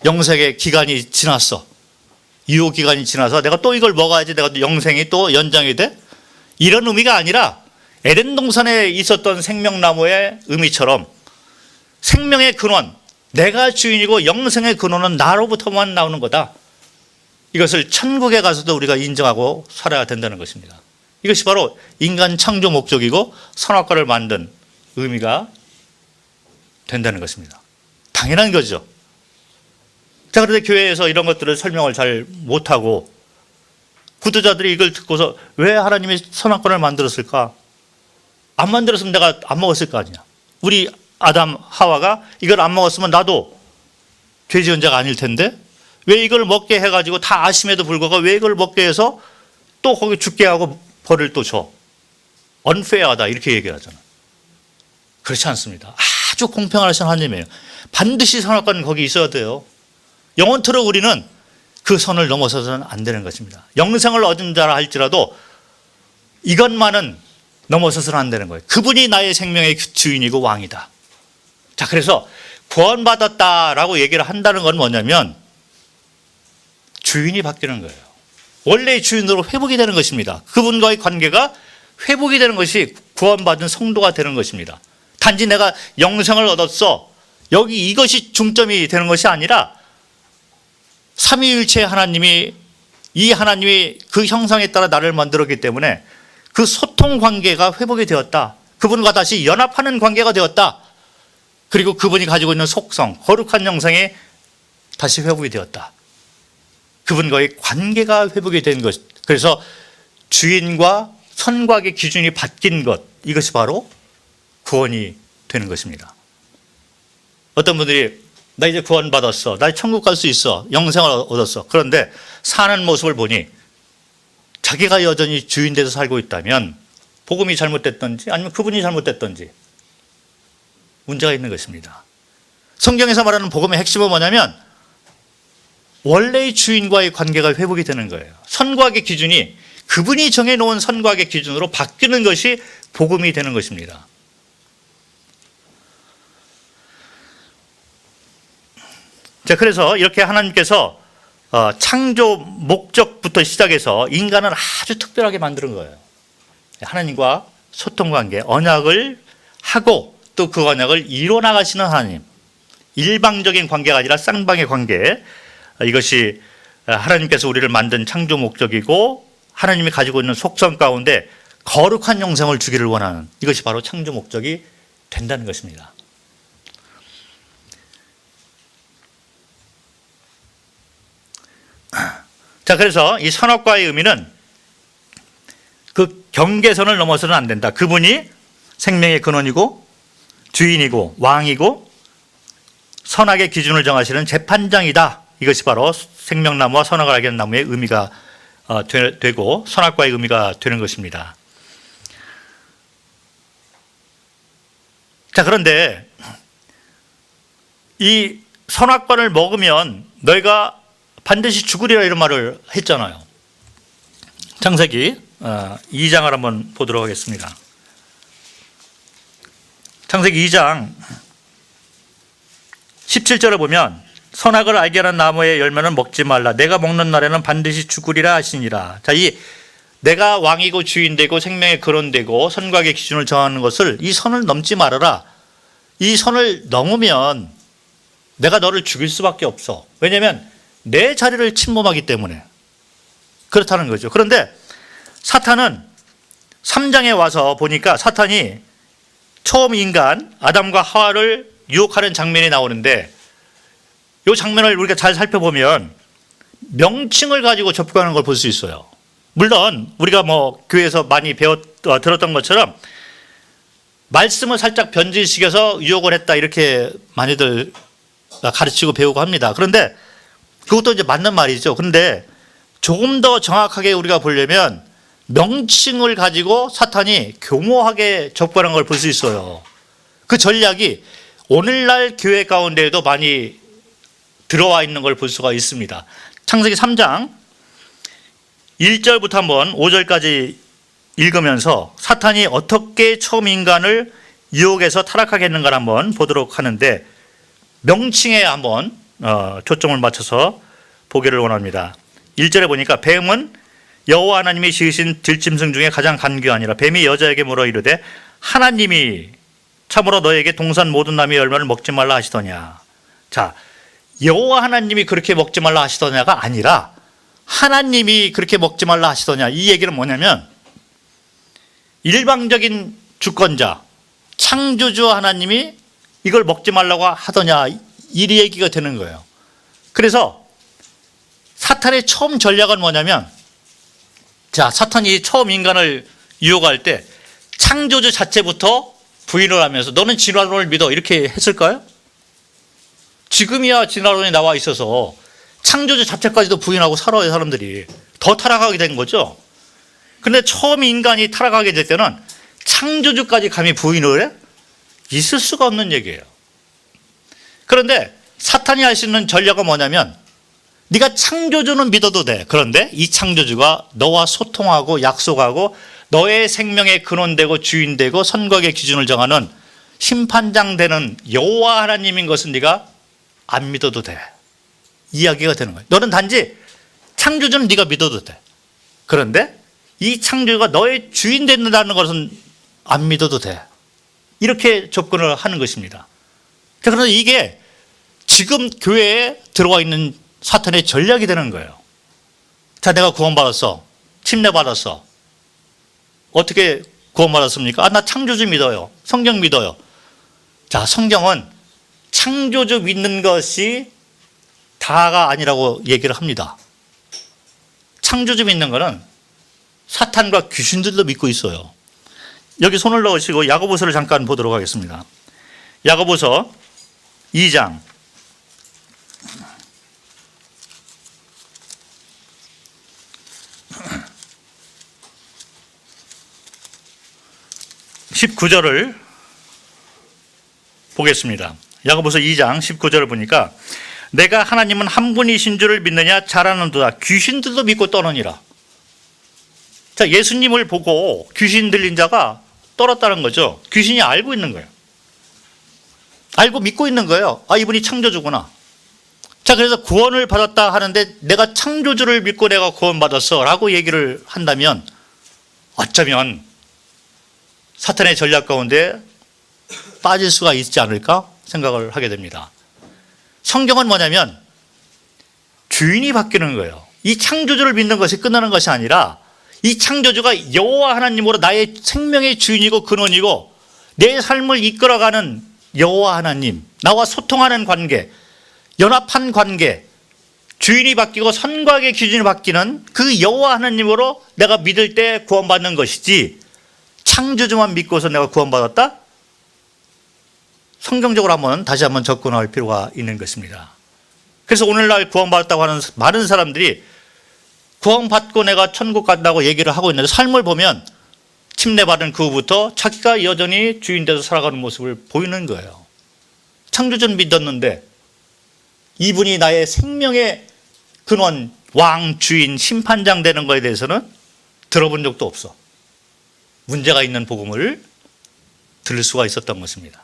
영생의 기간이 지났어. 유효 기간이 지나서 내가 또 이걸 먹어야지 내가 영생이 또 연장이 돼? 이런 의미가 아니라 에덴 동산에 있었던 생명나무의 의미처럼 생명의 근원, 내가 주인이고 영생의 근원은 나로부터만 나오는 거다. 이것을 천국에 가서도 우리가 인정하고 살아야 된다는 것입니다. 이것이 바로 인간 창조 목적이고 선악과를 만든 의미가 된다는 것입니다. 당연한 거죠. 자, 그런데 교회에서 이런 것들을 설명을 잘 못하고 구두자들이 이걸 듣고서 왜 하나님이 선악과를 만들었을까? 안 만들었으면 내가 안 먹었을 거 아니야. 우리 아담 하와가 이걸 안 먹었으면 나도 죄 지은 자가 아닐 텐데 왜 이걸 먹게 해가지고 다 아심에도 불구하고 왜 이걸 먹게 해서 또 거기 죽게 하고 벌을 또 줘. unfair하다 이렇게 얘기하잖아. 그렇지 않습니다. 아주 공평하신 하나님이에요. 반드시 선악과는 거기 있어야 돼요. 영원토록 우리는 그 선을 넘어서서는 안 되는 것입니다. 영생을 얻은 자라 할지라도 이것만은 넘어서서는 안 되는 거예요. 그분이 나의 생명의 주인이고 왕이다. 자, 그래서 구원받았다라고 얘기를 한다는 건 뭐냐면 주인이 바뀌는 거예요. 원래의 주인으로 회복이 되는 것입니다. 그분과의 관계가 회복이 되는 것이 구원받은 성도가 되는 것입니다. 단지 내가 영생을 얻었어. 여기 이것이 중점이 되는 것이 아니라 삼위일체 하나님이 이 하나님이 그 형상에 따라 나를 만들었기 때문에 그 소통 관계가 회복이 되었다. 그분과 다시 연합하는 관계가 되었다. 그리고 그분이 가지고 있는 속성, 거룩한 영성이 다시 회복이 되었다. 그분과의 관계가 회복이 된 것. 그래서 주인과 선과의 기준이 바뀐 것. 이것이 바로 구원이 되는 것입니다. 어떤 분들이 나 이제 구원받았어. 나 천국 갈 수 있어. 영생을 얻었어. 그런데 사는 모습을 보니 자기가 여전히 주인 돼서 살고 있다면 복음이 잘못됐던지 아니면 그분이 잘못됐던지 문제가 있는 것입니다. 성경에서 말하는 복음의 핵심은 뭐냐면 원래의 주인과의 관계가 회복이 되는 거예요. 선과 악의 기준이 그분이 정해놓은 선과 악의 기준으로 바뀌는 것이 복음이 되는 것입니다. 자, 그래서 이렇게 하나님께서 창조 목적부터 시작해서 인간을 아주 특별하게 만드는 거예요. 하나님과 소통관계, 언약을 하고 또 그 언약을 이뤄나가시는 하나님. 일방적인 관계가 아니라 쌍방의 관계. 이것이 하나님께서 우리를 만든 창조 목적이고 하나님이 가지고 있는 속성 가운데 거룩한 영생을 주기를 원하는 이것이 바로 창조 목적이 된다는 것입니다. 자, 그래서 이 선악과의 의미는 그 경계선을 넘어서는 안 된다. 그분이 생명의 근원이고 주인이고 왕이고 선악의 기준을 정하시는 재판장이다. 이것이 바로 생명나무와 선악을 알게 하는 나무의 의미가 되고 선악과의 의미가 되는 것입니다. 자, 그런데 이 선악과를 먹으면 너희가 반드시 죽으리라 이런 말을 했잖아요. 창세기 2장을 한번 보도록 하겠습니다. 창세기 2장 17절에 보면 선악을 알게 하는 나무의 열매는 먹지 말라. 내가 먹는 날에는 반드시 죽으리라 하시니라. 자, 이 내가 왕이고 주인되고 생명의 근원되고 선과 악의 기준을 정하는 것을 이 선을 넘지 말아라. 이 선을 넘으면 내가 너를 죽일 수밖에 없어. 왜냐하면 내 자리를 침범하기 때문에 그렇다는 거죠. 그런데 사탄은 3장에 와서 보니까 사탄이 처음 인간 아담과 하와를 유혹하는 장면이 나오는데 이 장면을 우리가 잘 살펴보면 명칭을 가지고 접근하는 걸 볼 수 있어요. 물론 우리가 교회에서 많이 들었던 것처럼 말씀을 살짝 변질시켜서 유혹을 했다 이렇게 많이들 가르치고 배우고 합니다. 그런데 그것도 이제 맞는 말이죠. 그런데 조금 더 정확하게 우리가 보려면 명칭을 가지고 사탄이 교모하게 접근한 걸 볼 수 있어요. 그 전략이 오늘날 교회 가운데에도 많이 들어와 있는 걸 볼 수가 있습니다. 창세기 3장 1절부터 한번 5절까지 읽으면서 사탄이 어떻게 처음 인간을 유혹해서 타락하게 했는가를 한번 보도록 하는데 명칭에 한번 초점을 맞춰서 보기를 원합니다. 1절에 보니까 뱀은 여호와 하나님이 지으신 들짐승 중에 가장 간교하니라. 뱀이 여자에게 물어 이르되 하나님이 참으로 너에게 동산 모든 나무의 열매를 먹지 말라 하시더냐. 자, 여호와 하나님이 그렇게 먹지 말라 하시더냐가 아니라 하나님이 그렇게 먹지 말라 하시더냐. 이 얘기는 뭐냐면 일방적인 주권자 창조주 하나님이 이걸 먹지 말라고 하더냐 이 얘기가 되는 거예요. 그래서 사탄의 처음 전략은 뭐냐면 자, 사탄이 처음 인간을 유혹할 때 창조주 자체부터 부인을 하면서 너는 진화론을 믿어 이렇게 했을까요? 지금이야 진화론이 나와 있어서 창조주 자체까지도 부인하고 살아요. 사람들이 더 타락하게 된 거죠. 그런데 처음 인간이 타락하게 될 때는 창조주까지 감히 부인을 해? 있을 수가 없는 얘기예요. 그런데 사탄이 할 수 있는 전략은 뭐냐면 네가 창조주는 믿어도 돼. 그런데 이 창조주가 너와 소통하고 약속하고 너의 생명의 근원되고 주인되고 선거의 기준을 정하는 심판장 되는 여호와 하나님인 것은 네가 안 믿어도 돼. 이야기가 되는 거예요. 너는 단지 창조주는 네가 믿어도 돼. 그런데 이 창조주가 너의 주인 된다는 것은 안 믿어도 돼. 이렇게 접근을 하는 것입니다. 그런데 이게 지금 교회에 들어와 있는 사탄의 전략이 되는 거예요. 자, 내가 구원받았어. 침례받았어. 어떻게 구원받았습니까? 나 창조주 믿어요. 성경 믿어요. 자, 성경은 창조주 믿는 것이 다가 아니라고 얘기를 합니다. 창조주 믿는 거는 사탄과 귀신들도 믿고 있어요. 여기 손을 넣으시고 야고보서를 잠깐 보도록 하겠습니다. 야고보서 2장 19절을 보겠습니다. 야고보서 2장 19절을 보니까 내가 하나님은 한 분이신 줄을 믿느냐 잘하는도다. 귀신들도 믿고 떠느니라. 자, 예수님을 보고 귀신 들린 자가 떨었다는 거죠. 귀신이 알고 있는 거예요. 알고 믿고 있는 거예요. 아, 이분이 창조주구나. 자, 그래서 구원을 받았다 하는데 내가 창조주를 믿고 내가 구원받았어 라고 얘기를 한다면 어쩌면 사탄의 전략 가운데 빠질 수가 있지 않을까 생각을 하게 됩니다. 성경은 뭐냐면 주인이 바뀌는 거예요. 이 창조주를 믿는 것이 끝나는 것이 아니라 이 창조주가 여호와 하나님으로 나의 생명의 주인이고 근원이고 내 삶을 이끌어가는 여호와 하나님, 나와 소통하는 관계, 연합한 관계, 주인이 바뀌고 선과의 기준이 바뀌는 그 여호와 하나님으로 내가 믿을 때 구원받는 것이지 창조주만 믿고서 내가 구원받았다? 성경적으로 다시 한번 접근할 필요가 있는 것입니다. 그래서 오늘날 구원받았다고 하는 많은 사람들이 구원받고 내가 천국 간다고 얘기를 하고 있는데 삶을 보면 침례받은 그 후부터 자기가 여전히 주인 돼서 살아가는 모습을 보이는 거예요. 창조주는 믿었는데 이분이 나의 생명의 근원, 왕, 주인, 심판장 되는 것에 대해서는 들어본 적도 없어. 문제가 있는 복음을 들을 수가 있었던 것입니다.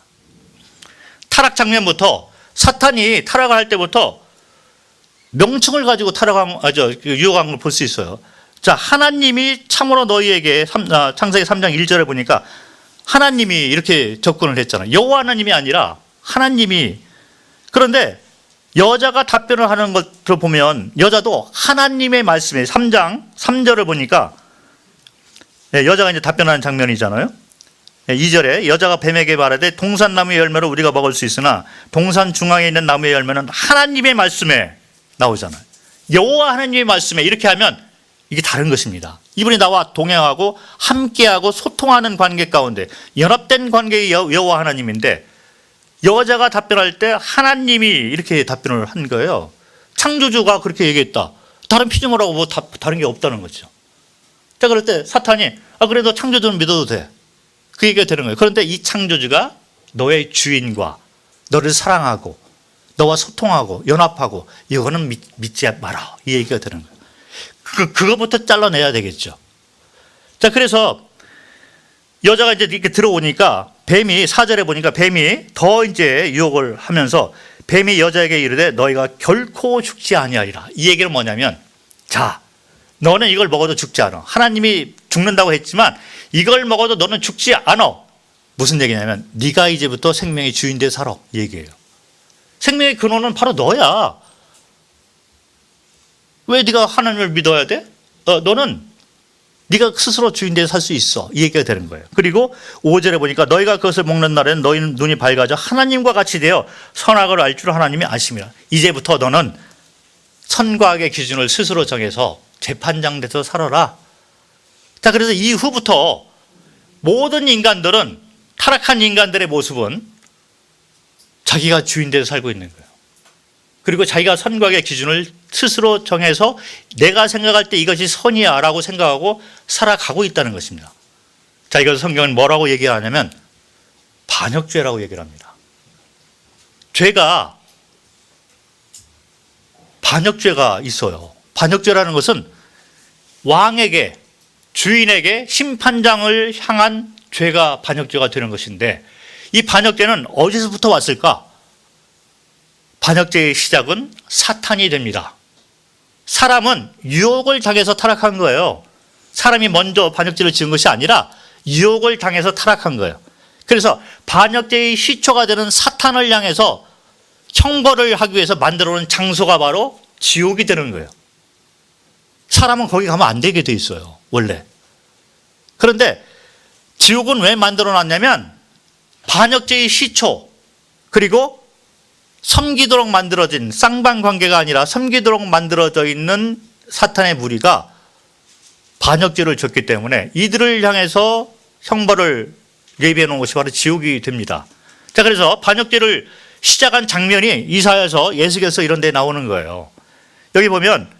타락 장면부터 사탄이 타락을 할 때부터 명칭을 가지고 유혹한 걸 볼 수 있어요. 자, 하나님이 참으로 너희에게 창세기 3장 1절에 보니까 하나님이 이렇게 접근을 했잖아요. 여호와 하나님이 아니라 하나님이. 그런데 여자가 답변을 하는 것을 보면 여자도 하나님의 말씀에 3장 3절을 보니까 여자가 이제 답변하는 장면이잖아요. 2절에 여자가 뱀에게 말하되 동산나무의 열매로 우리가 먹을 수 있으나 동산 중앙에 있는 나무의 열매는 하나님의 말씀에 나오잖아요. 여호와 하나님의 말씀에 이렇게 하면 이게 다른 것입니다. 이분이 나와 동행하고 함께하고 소통하는 관계 가운데 연합된 관계의 여호와 하나님인데 여자가 답변할 때 하나님이 이렇게 답변을 한 거예요. 창조주가 그렇게 얘기했다. 다른 피조물하고 뭐 다른 게 없다는 거죠. 자, 그럴 때 사탄이 그래도 창조주는 믿어도 돼. 그 얘기가 되는 거예요. 그런데 이 창조주가 너의 주인과 너를 사랑하고 너와 소통하고 연합하고 이거는 믿지 마라. 이 얘기가 되는 거예요. 그거부터 잘라내야 되겠죠. 자, 그래서 여자가 이제 이렇게 들어오니까 뱀이 4절에 보니까 뱀이 더 이제 유혹을 하면서 뱀이 여자에게 이르되 너희가 결코 죽지 아니하리라. 이 얘기는 뭐냐면 자, 너는 이걸 먹어도 죽지 않아. 하나님이 죽는다고 했지만 이걸 먹어도 너는 죽지 않아. 무슨 얘기냐면 네가 이제부터 생명의 주인 돼 살아. 이 얘기예요. 생명의 근원은 바로 너야. 왜 네가 하나님을 믿어야 돼? 너는 네가 스스로 주인 돼 살 수 있어. 이 얘기가 되는 거예요. 그리고 5절에 보니까 너희가 그것을 먹는 날에는 너희 눈이 밝아져 하나님과 같이 되어 선악을 알 줄 하나님이 아심이라. 이제부터 너는 선과 악의 기준을 스스로 정해서 재판장 돼서 살아라. 자, 그래서 이후부터 모든 인간들은 타락한 인간들의 모습은 자기가 주인 돼서 살고 있는 거예요. 그리고 자기가 선과 악의 기준을 스스로 정해서 내가 생각할 때 이것이 선이야 라고 생각하고 살아가고 있다는 것입니다. 자, 이것을 성경은 뭐라고 얘기하냐면 반역죄라고 얘기를 합니다. 죄가 반역죄가 있어요. 반역죄라는 것은 왕에게 주인에게 심판장을 향한 죄가 반역죄가 되는 것인데 이 반역죄는 어디서부터 왔을까? 반역죄의 시작은 사탄이 됩니다. 사람은 유혹을 당해서 타락한 거예요. 사람이 먼저 반역죄를 지은 것이 아니라 유혹을 당해서 타락한 거예요. 그래서 반역죄의 시초가 되는 사탄을 향해서 형벌을 하기 위해서 만들어 놓은 장소가 바로 지옥이 되는 거예요. 사람은 거기 가면 안 되게 돼 있어요, 원래. 그런데 지옥은 왜 만들어 놨냐면 반역죄의 시초, 그리고 섬기도록 만들어진 쌍방관계가 아니라 섬기도록 만들어져 있는 사탄의 무리가 반역죄를 졌기 때문에 이들을 향해서 형벌을 예비해 놓은 것이 바로 지옥이 됩니다. 자, 그래서 반역죄를 시작한 장면이 이사야서, 예수께서 이런 데 나오는 거예요. 여기 보면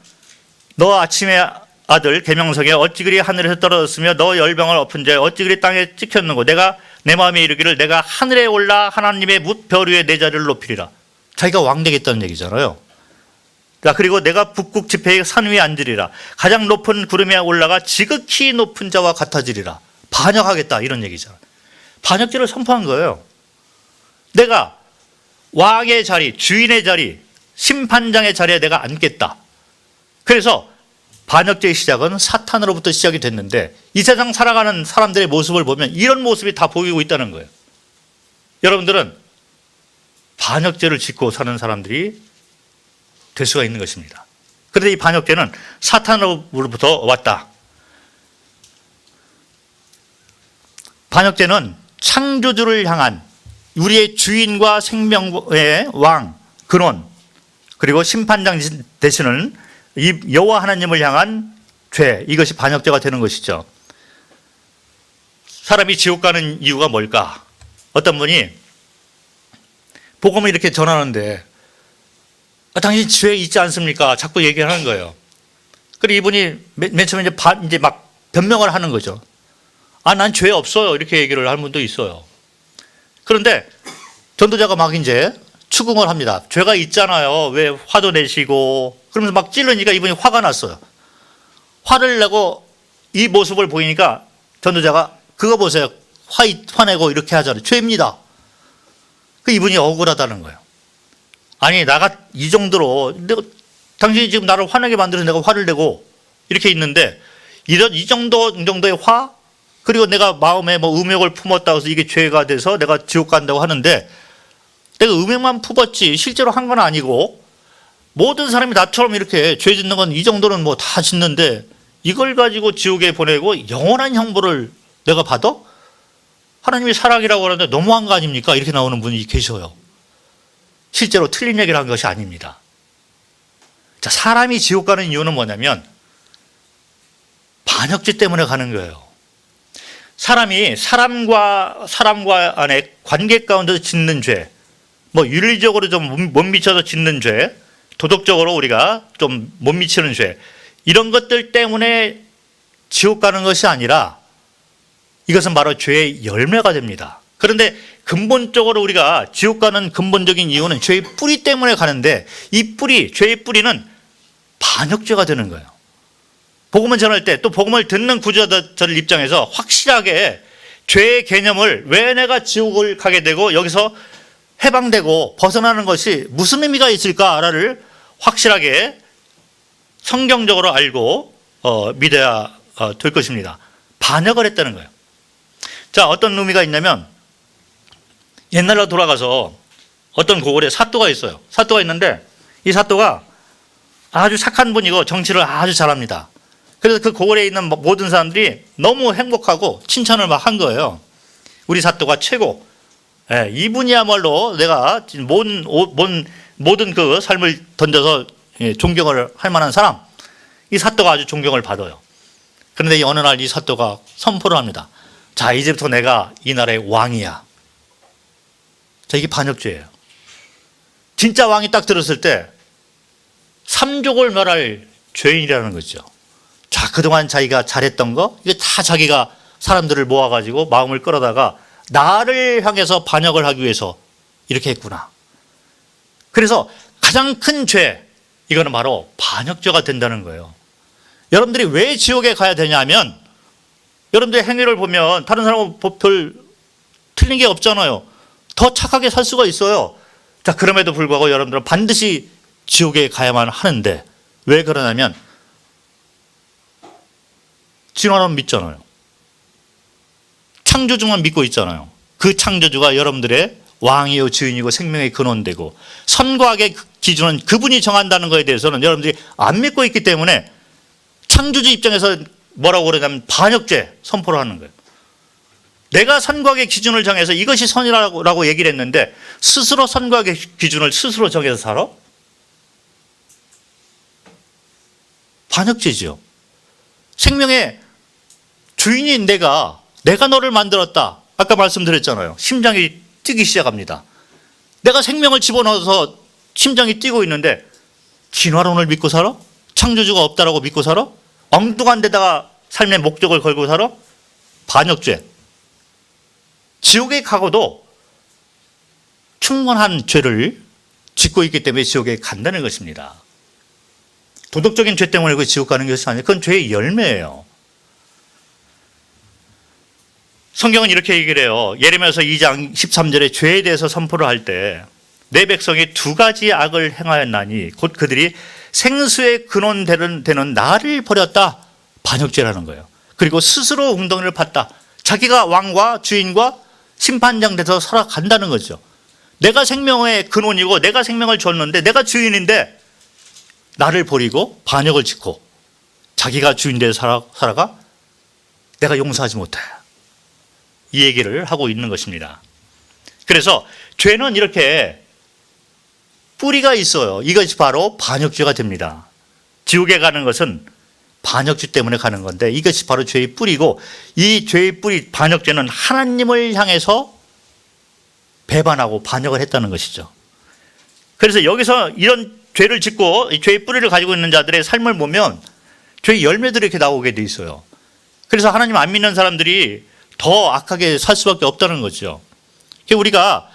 너 아침의 아들 계명성에 어찌 그리 하늘에서 떨어졌으며 너 열병을 엎은 자에 어찌 그리 땅에 찍혔는고 내가 내 마음에 이르기를 내가 하늘에 올라 하나님의 뭇별 위에 내 자리를 높이리라. 자기가 왕 되겠다는 얘기잖아요. 자, 그리고 내가 북극 지폐의 산 위에 앉으리라. 가장 높은 구름에 올라가 지극히 높은 자와 같아지리라. 반역하겠다 이런 얘기잖아요. 반역죄를 선포한 거예요. 내가 왕의 자리, 주인의 자리, 심판장의 자리에 내가 앉겠다. 그래서 반역죄의 시작은 사탄으로부터 시작이 됐는데 이 세상 살아가는 사람들의 모습을 보면 이런 모습이 다 보이고 있다는 거예요. 여러분들은 반역죄를 짓고 사는 사람들이 될 수가 있는 것입니다. 그런데 이 반역죄는 사탄으로부터 왔다. 반역죄는 창조주를 향한 우리의 주인과 생명의 왕, 근원, 그리고 심판장 되시는 이 여호와 하나님을 향한 죄, 이것이 반역죄가 되는 것이죠. 사람이 지옥 가는 이유가 뭘까? 어떤 분이 복음을 이렇게 전하는데 당신 죄 있지 않습니까? 자꾸 얘기하는 거예요. 그리고 이분이 맨 처음에 이제 막 변명을 하는 거죠. 난 죄 없어요. 이렇게 얘기를 하는 분도 있어요. 그런데 전도자가 막 이제 추궁을 합니다. 죄가 있잖아요. 왜 화도 내시고 그러면서 막 찌르니까 이분이 화가 났어요. 화를 내고 이 모습을 보이니까 전도자가 그거 보세요. 화내고 이렇게 하잖아요. 죄입니다. 그 이분이 억울하다는 거예요. 아니, 나가 이 정도로 당신이 지금 나를 화내게 만들어서 내가 화를 내고 이렇게 있는데 이 정도의 화, 그리고 내가 마음에 뭐 음욕을 품었다고 해서 이게 죄가 돼서 내가 지옥 간다고 하는데 내가 음욕만 품었지 실제로 한 건 아니고 모든 사람이 나처럼 이렇게 죄 짓는 건 이 정도는 뭐 다 짓는데 이걸 가지고 지옥에 보내고 영원한 형벌을 내가 받아? 하나님이 사랑이라고 하는데 너무한 거 아닙니까? 이렇게 나오는 분이 계셔요. 실제로 틀린 얘기를 한 것이 아닙니다. 자, 사람이 지옥 가는 이유는 뭐냐면 반역죄 때문에 가는 거예요. 사람이 사람과 안에 관계 가운데서 짓는 죄, 뭐 윤리적으로 좀 못 미쳐서 짓는 죄, 도덕적으로 우리가 좀 못 미치는 죄, 이런 것들 때문에 지옥 가는 것이 아니라 이것은 바로 죄의 열매가 됩니다. 그런데 근본적으로 우리가 지옥 가는 근본적인 이유는 죄의 뿌리 때문에 가는데, 이 뿌리, 죄의 뿌리는 반역죄가 되는 거예요. 복음을 전할 때 또 복음을 듣는 구조자들 입장에서 확실하게 죄의 개념을, 왜 내가 지옥을 가게 되고 여기서 해방되고 벗어나는 것이 무슨 의미가 있을까를 확실하게 성경적으로 알고 믿어야 될 것입니다. 반역을 했다는 거예요. 자, 어떤 의미가 있냐면 옛날로 돌아가서 어떤 고을에 사또가 있어요. 사또가 있는데 이 사또가 아주 착한 분이고 정치를 아주 잘합니다. 그래서 그 고을에 있는 모든 사람들이 너무 행복하고 칭찬을 막 한 거예요. 우리 사또가 최고. 예, 이분이야말로 내가 모든 그 삶을 던져서 존경을 할 만한 사람. 이 사또가 아주 존경을 받아요. 그런데 어느 날 이 사또가 선포를 합니다. 자, 이제부터 내가 이 나라의 왕이야. 자, 이게 반역죄예요. 진짜 왕이 딱 들었을 때 삼족을 멸할 죄인이라는 거죠. 자, 그동안 자기가 잘했던 거, 이게 다 자기가 사람들을 모아가지고 마음을 끌어다가 나를 향해서 반역을 하기 위해서 이렇게 했구나. 그래서 가장 큰 죄, 이거는 바로 반역죄가 된다는 거예요. 여러분들이 왜 지옥에 가야 되냐면, 여러분들의 행위를 보면 다른 사람은 별 틀린 게 없잖아요. 더 착하게 살 수가 있어요. 자, 그럼에도 불구하고 여러분들은 반드시 지옥에 가야만 하는데, 왜 그러냐면 진화론 믿잖아요. 창조주만 믿고 있잖아요. 그 창조주가 여러분들의 왕이요 주인이고 생명의 근원되고 선과 악의 기준은 그분이 정한다는 것에 대해서는 여러분들이 안 믿고 있기 때문에 창조주 입장에서 뭐라고 그러냐면 반역죄 선포를 하는 거예요. 내가 선과 악의 기준을 정해서 이것이 선이라고 얘기를 했는데 스스로 선과 악의 기준을 스스로 정해서 살아? 반역죄죠. 생명의 주인인 내가 너를 만들었다. 아까 말씀드렸잖아요. 심장이 뛰기 시작합니다. 내가 생명을 집어넣어서 심장이 뛰고 있는데 진화론을 믿고 살아? 창조주가 없다라고 믿고 살아? 엉뚱한 데다가 삶의 목적을 걸고 살아? 반역죄. 지옥에 가고도 충분한 죄를 짓고 있기 때문에 지옥에 간다는 것입니다. 도덕적인 죄 때문에 그 지옥 가는 것이 아니라 그건 죄의 열매예요. 성경은 이렇게 얘기를 해요. 예레미야서 2장 13절에 죄에 대해서 선포를 할 때 내 백성이 두 가지 악을 행하였나니 곧 그들이 생수의 근원 되는 나를 버렸다. 반역죄라는 거예요. 그리고 스스로 웅덩이를 팠다. 자기가 왕과 주인과 심판장 돼서 살아간다는 거죠. 내가 생명의 근원이고 내가 생명을 줬는데 내가 주인인데 나를 버리고 반역을 짓고 자기가 주인 돼서 살아가? 내가 용서하지 못해. 이 얘기를 하고 있는 것입니다. 그래서 죄는 이렇게 뿌리가 있어요. 이것이 바로 반역죄가 됩니다. 지옥에 가는 것은 반역죄 때문에 가는 건데 이것이 바로 죄의 뿌리고, 이 죄의 뿌리 반역죄는 하나님을 향해서 배반하고 반역을 했다는 것이죠. 그래서 여기서 이런 죄를 짓고 이 죄의 뿌리를 가지고 있는 자들의 삶을 보면 죄의 열매들이 이렇게 나오게 돼 있어요. 그래서 하나님 안 믿는 사람들이 더 악하게 살 수밖에 없다는 거죠. 우리가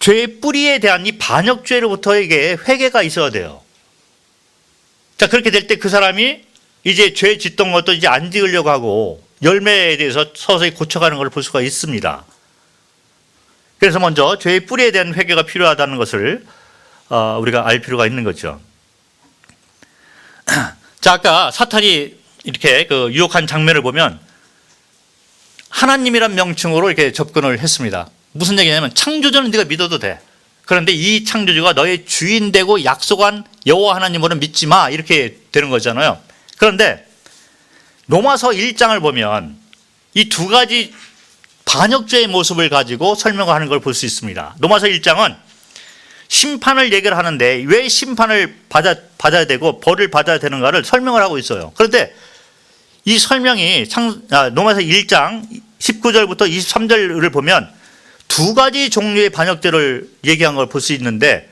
죄의 뿌리에 대한 이 반역죄로부터에게 회개가 있어야 돼요. 자, 그렇게 될 때 그 사람이 이제 죄 짓던 것도 이제 안 지으려고 하고 열매에 대해서 서서히 고쳐가는 걸 볼 수가 있습니다. 그래서 먼저 죄의 뿌리에 대한 회개가 필요하다는 것을 우리가 알 필요가 있는 거죠. 자, 아까 사탄이 이렇게 그 유혹한 장면을 보면 하나님이란 명칭으로 이렇게 접근을 했습니다. 무슨 얘기냐면 창조주는 네가 믿어도 돼. 그런데 이 창조주가 너의 주인 되고 약속한 여호와 하나님으로 믿지 마. 이렇게 되는 거잖아요. 그런데 로마서 1장을 보면 이 두 가지 반역죄의 모습을 가지고 설명하는 걸 볼 수 있습니다. 로마서 1장은 심판을 얘기를 하는데 왜 심판을 받아야 되고 벌을 받아야 되는가를 설명을 하고 있어요. 그런데 이 설명이 로마서 1장 19절부터 23절을 보면 두 가지 종류의 반역죄를 얘기한 걸 볼 수 있는데,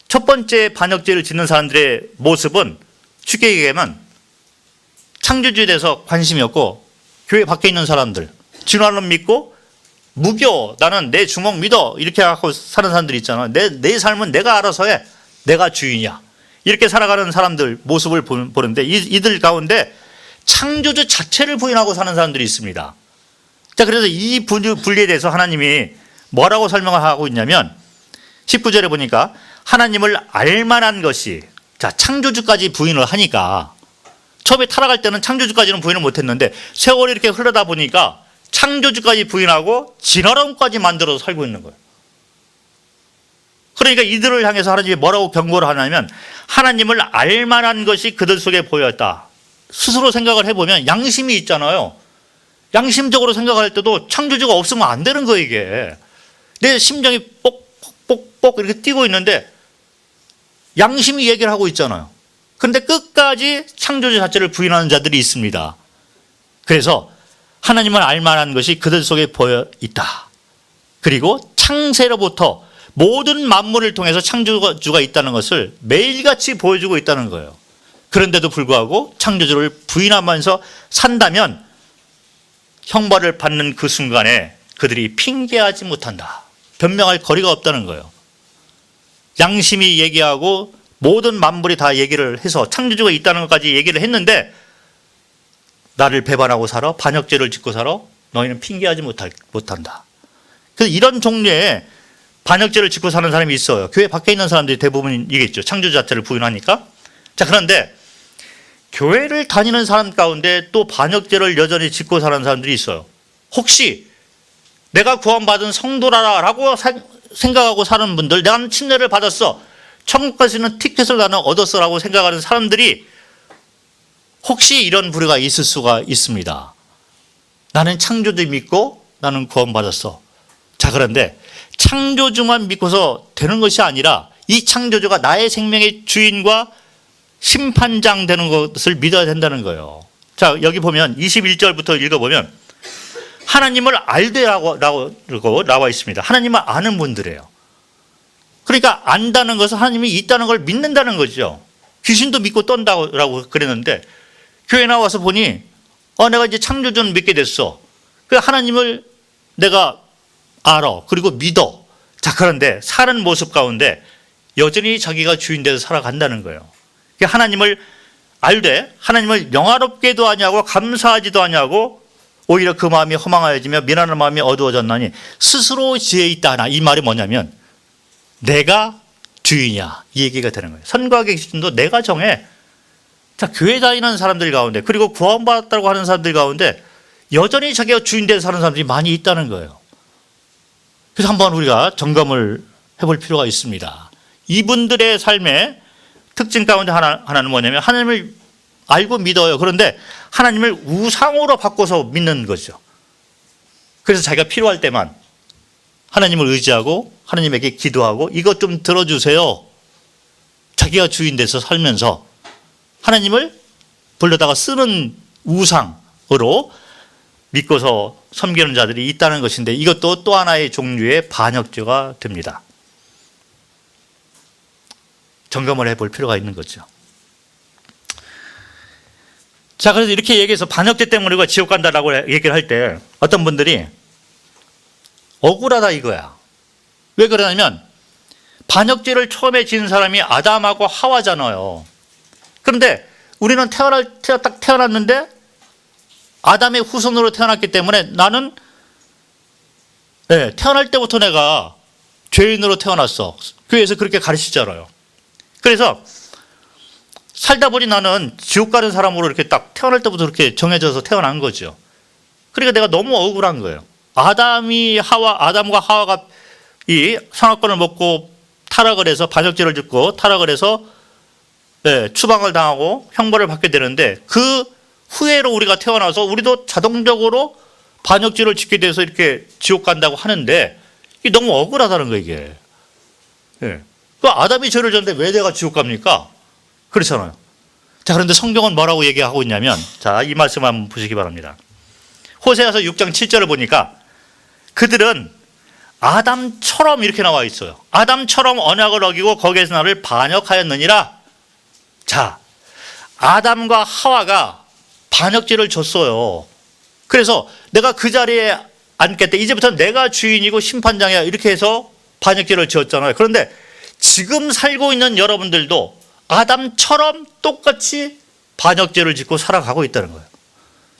첫 번째 반역죄를 짓는 사람들의 모습은 쉽게 얘기하면 창조주에 대해서 관심이 없고 교회 밖에 있는 사람들, 진화론 믿고 무교, 나는 내 주먹 믿어 이렇게 하고 사는 사람들이 있잖아. 내 삶은 내가 알아서 해, 내가 주인이야, 이렇게 살아가는 사람들 모습을 보는데, 이들 가운데 창조주 자체를 부인하고 사는 사람들이 있습니다. 자, 그래서 이 분리에 대해서 하나님이 뭐라고 설명을 하고 있냐면 19절에 보니까 하나님을 알만한 것이, 자, 창조주까지 부인을 하니까 처음에 타락할 때는 창조주까지는 부인을 못했는데 세월이 이렇게 흐르다 보니까 창조주까지 부인하고 진화론까지 만들어서 살고 있는 거예요. 그러니까 이들을 향해서 하나님이 뭐라고 경고를 하냐면 하나님을 알만한 것이 그들 속에 보였다. 스스로 생각을 해보면 양심이 있잖아요. 양심적으로 생각할 때도 창조주가 없으면 안 되는 거예요. 이게 내 심장이 뽁뽁뽁 이렇게 뛰고 있는데 양심이 얘기를 하고 있잖아요. 그런데 끝까지 창조주 자체를 부인하는 자들이 있습니다. 그래서 하나님을 알만한 것이 그들 속에 보여 있다. 그리고 창세로부터 모든 만물을 통해서 창조주가 있다는 것을 매일같이 보여주고 있다는 거예요. 그런데도 불구하고 창조주를 부인하면서 산다면 형벌을 받는 그 순간에 그들이 핑계하지 못한다. 변명할 거리가 없다는 거예요. 양심이 얘기하고 모든 만물이 다 얘기를 해서 창조주가 있다는 것까지 얘기를 했는데 나를 배반하고 살아, 반역죄를 짓고 살아, 너희는 핑계하지 못한다. 그래서 이런 종류의 반역죄를 짓고 사는 사람이 있어요. 교회 밖에 있는 사람들이 대부분이겠죠. 창조주 자체를 부인하니까. 자, 그런데 교회를 다니는 사람 가운데 또 반역죄를 여전히 짓고 사는 사람들이 있어요. 혹시 내가 구원받은 성도라고 생각하고 사는 분들, 내가 침례를 받았어, 천국 갈 수 있는 티켓을 나는 얻었어 라고 생각하는 사람들이 혹시 이런 부류가 있을 수가 있습니다. 나는 창조주 믿고 나는 구원받았어. 자, 그런데 창조주만 믿고서 되는 것이 아니라 이 창조주가 나의 생명의 주인과 심판장 되는 것을 믿어야 된다는 거예요. 자, 여기 보면 21절부터 읽어보면 하나님을 알되라고 나와 있습니다. 하나님을 아는 분들이에요. 그러니까 안다는 것은 하나님이 있다는 걸 믿는다는 거죠. 귀신도 믿고 떤다고 그랬는데 교회 나와서 보니 내가 이제 창조주는 믿게 됐어. 그 하나님을 내가 알아. 그리고 믿어. 자, 그런데 사는 모습 가운데 여전히 자기가 주인 돼서 살아간다는 거예요. 하나님을 알되 하나님을 영화롭게도 하냐고 감사하지도 하냐고 오히려 그 마음이 허망하여지며 미련한 마음이 어두워졌나니 스스로 지혜 있다 하나. 이 말이 뭐냐면 내가 주인이야, 이 얘기가 되는 거예요. 선과의 기준도 내가 정해. 자, 교회 다니는 사람들 가운데 그리고 구원받았다고 하는 사람들 가운데 여전히 자기가 주인 돼서 사는 사람들이 많이 있다는 거예요. 그래서 한번 우리가 점검을 해볼 필요가 있습니다. 이분들의 삶의 특징 가운데 하나는 뭐냐면 하나님을 알고 믿어요. 그런데 하나님을 우상으로 바꿔서 믿는 거죠. 그래서 자기가 필요할 때만 하나님을 의지하고 하나님에게 기도하고 이것 좀 들어주세요. 자기가 주인 돼서 살면서 하나님을 불러다가 쓰는 우상으로 믿고서 섬기는 자들이 있다는 것인데 이것도 또 하나의 종류의 반역죄가 됩니다. 점검을 해볼 필요가 있는 거죠. 자, 그래서 이렇게 얘기해서 반역죄 때문에 우리가 지옥 간다라고 얘기를 할 때 어떤 분들이 억울하다 이거야. 왜 그러냐면 반역죄를 처음에 지은 사람이 아담하고 하와잖아요. 그런데 우리는 딱 태어났는데 아담의 후손으로 태어났기 때문에 나는 태어날 때부터 내가 죄인으로 태어났어. 교회에서 그렇게 가르치잖아요. 그래서 살다 보니 나는 지옥 가는 사람으로 이렇게 딱 태어날 때부터 이렇게 정해져서 태어난 거죠. 그러니까 내가 너무 억울한 거예요. 아담과 하와가 이 선악과를 먹고 타락을 해서 반역죄를 짓고 타락을 해서 추방을 당하고 형벌을 받게 되는데 그 후회로 우리가 태어나서 우리도 자동적으로 반역죄를 짓게 돼서 이렇게 지옥 간다고 하는데 이게 너무 억울하다는 거예요, 이게. 예. 그 아담이 죄를 졌는데 왜 내가 지옥 갑니까? 그렇잖아요. 자, 그런데 성경은 뭐라고 얘기하고 있냐면, 자, 이 말씀 한번 보시기 바랍니다. 호세아서 6장 7절을 보니까 그들은 아담처럼 이렇게 나와 있어요. 아담처럼 언약을 어기고 거기에서 나를 반역하였느니라. 자, 아담과 하와가 반역죄를 졌어요. 그래서 내가 그 자리에 앉겠다. 이제부터 내가 주인이고 심판장이야. 이렇게 해서 반역죄를 지었잖아요. 그런데 지금 살고 있는 여러분들도 아담처럼 똑같이 반역죄를 짓고 살아가고 있다는 거예요.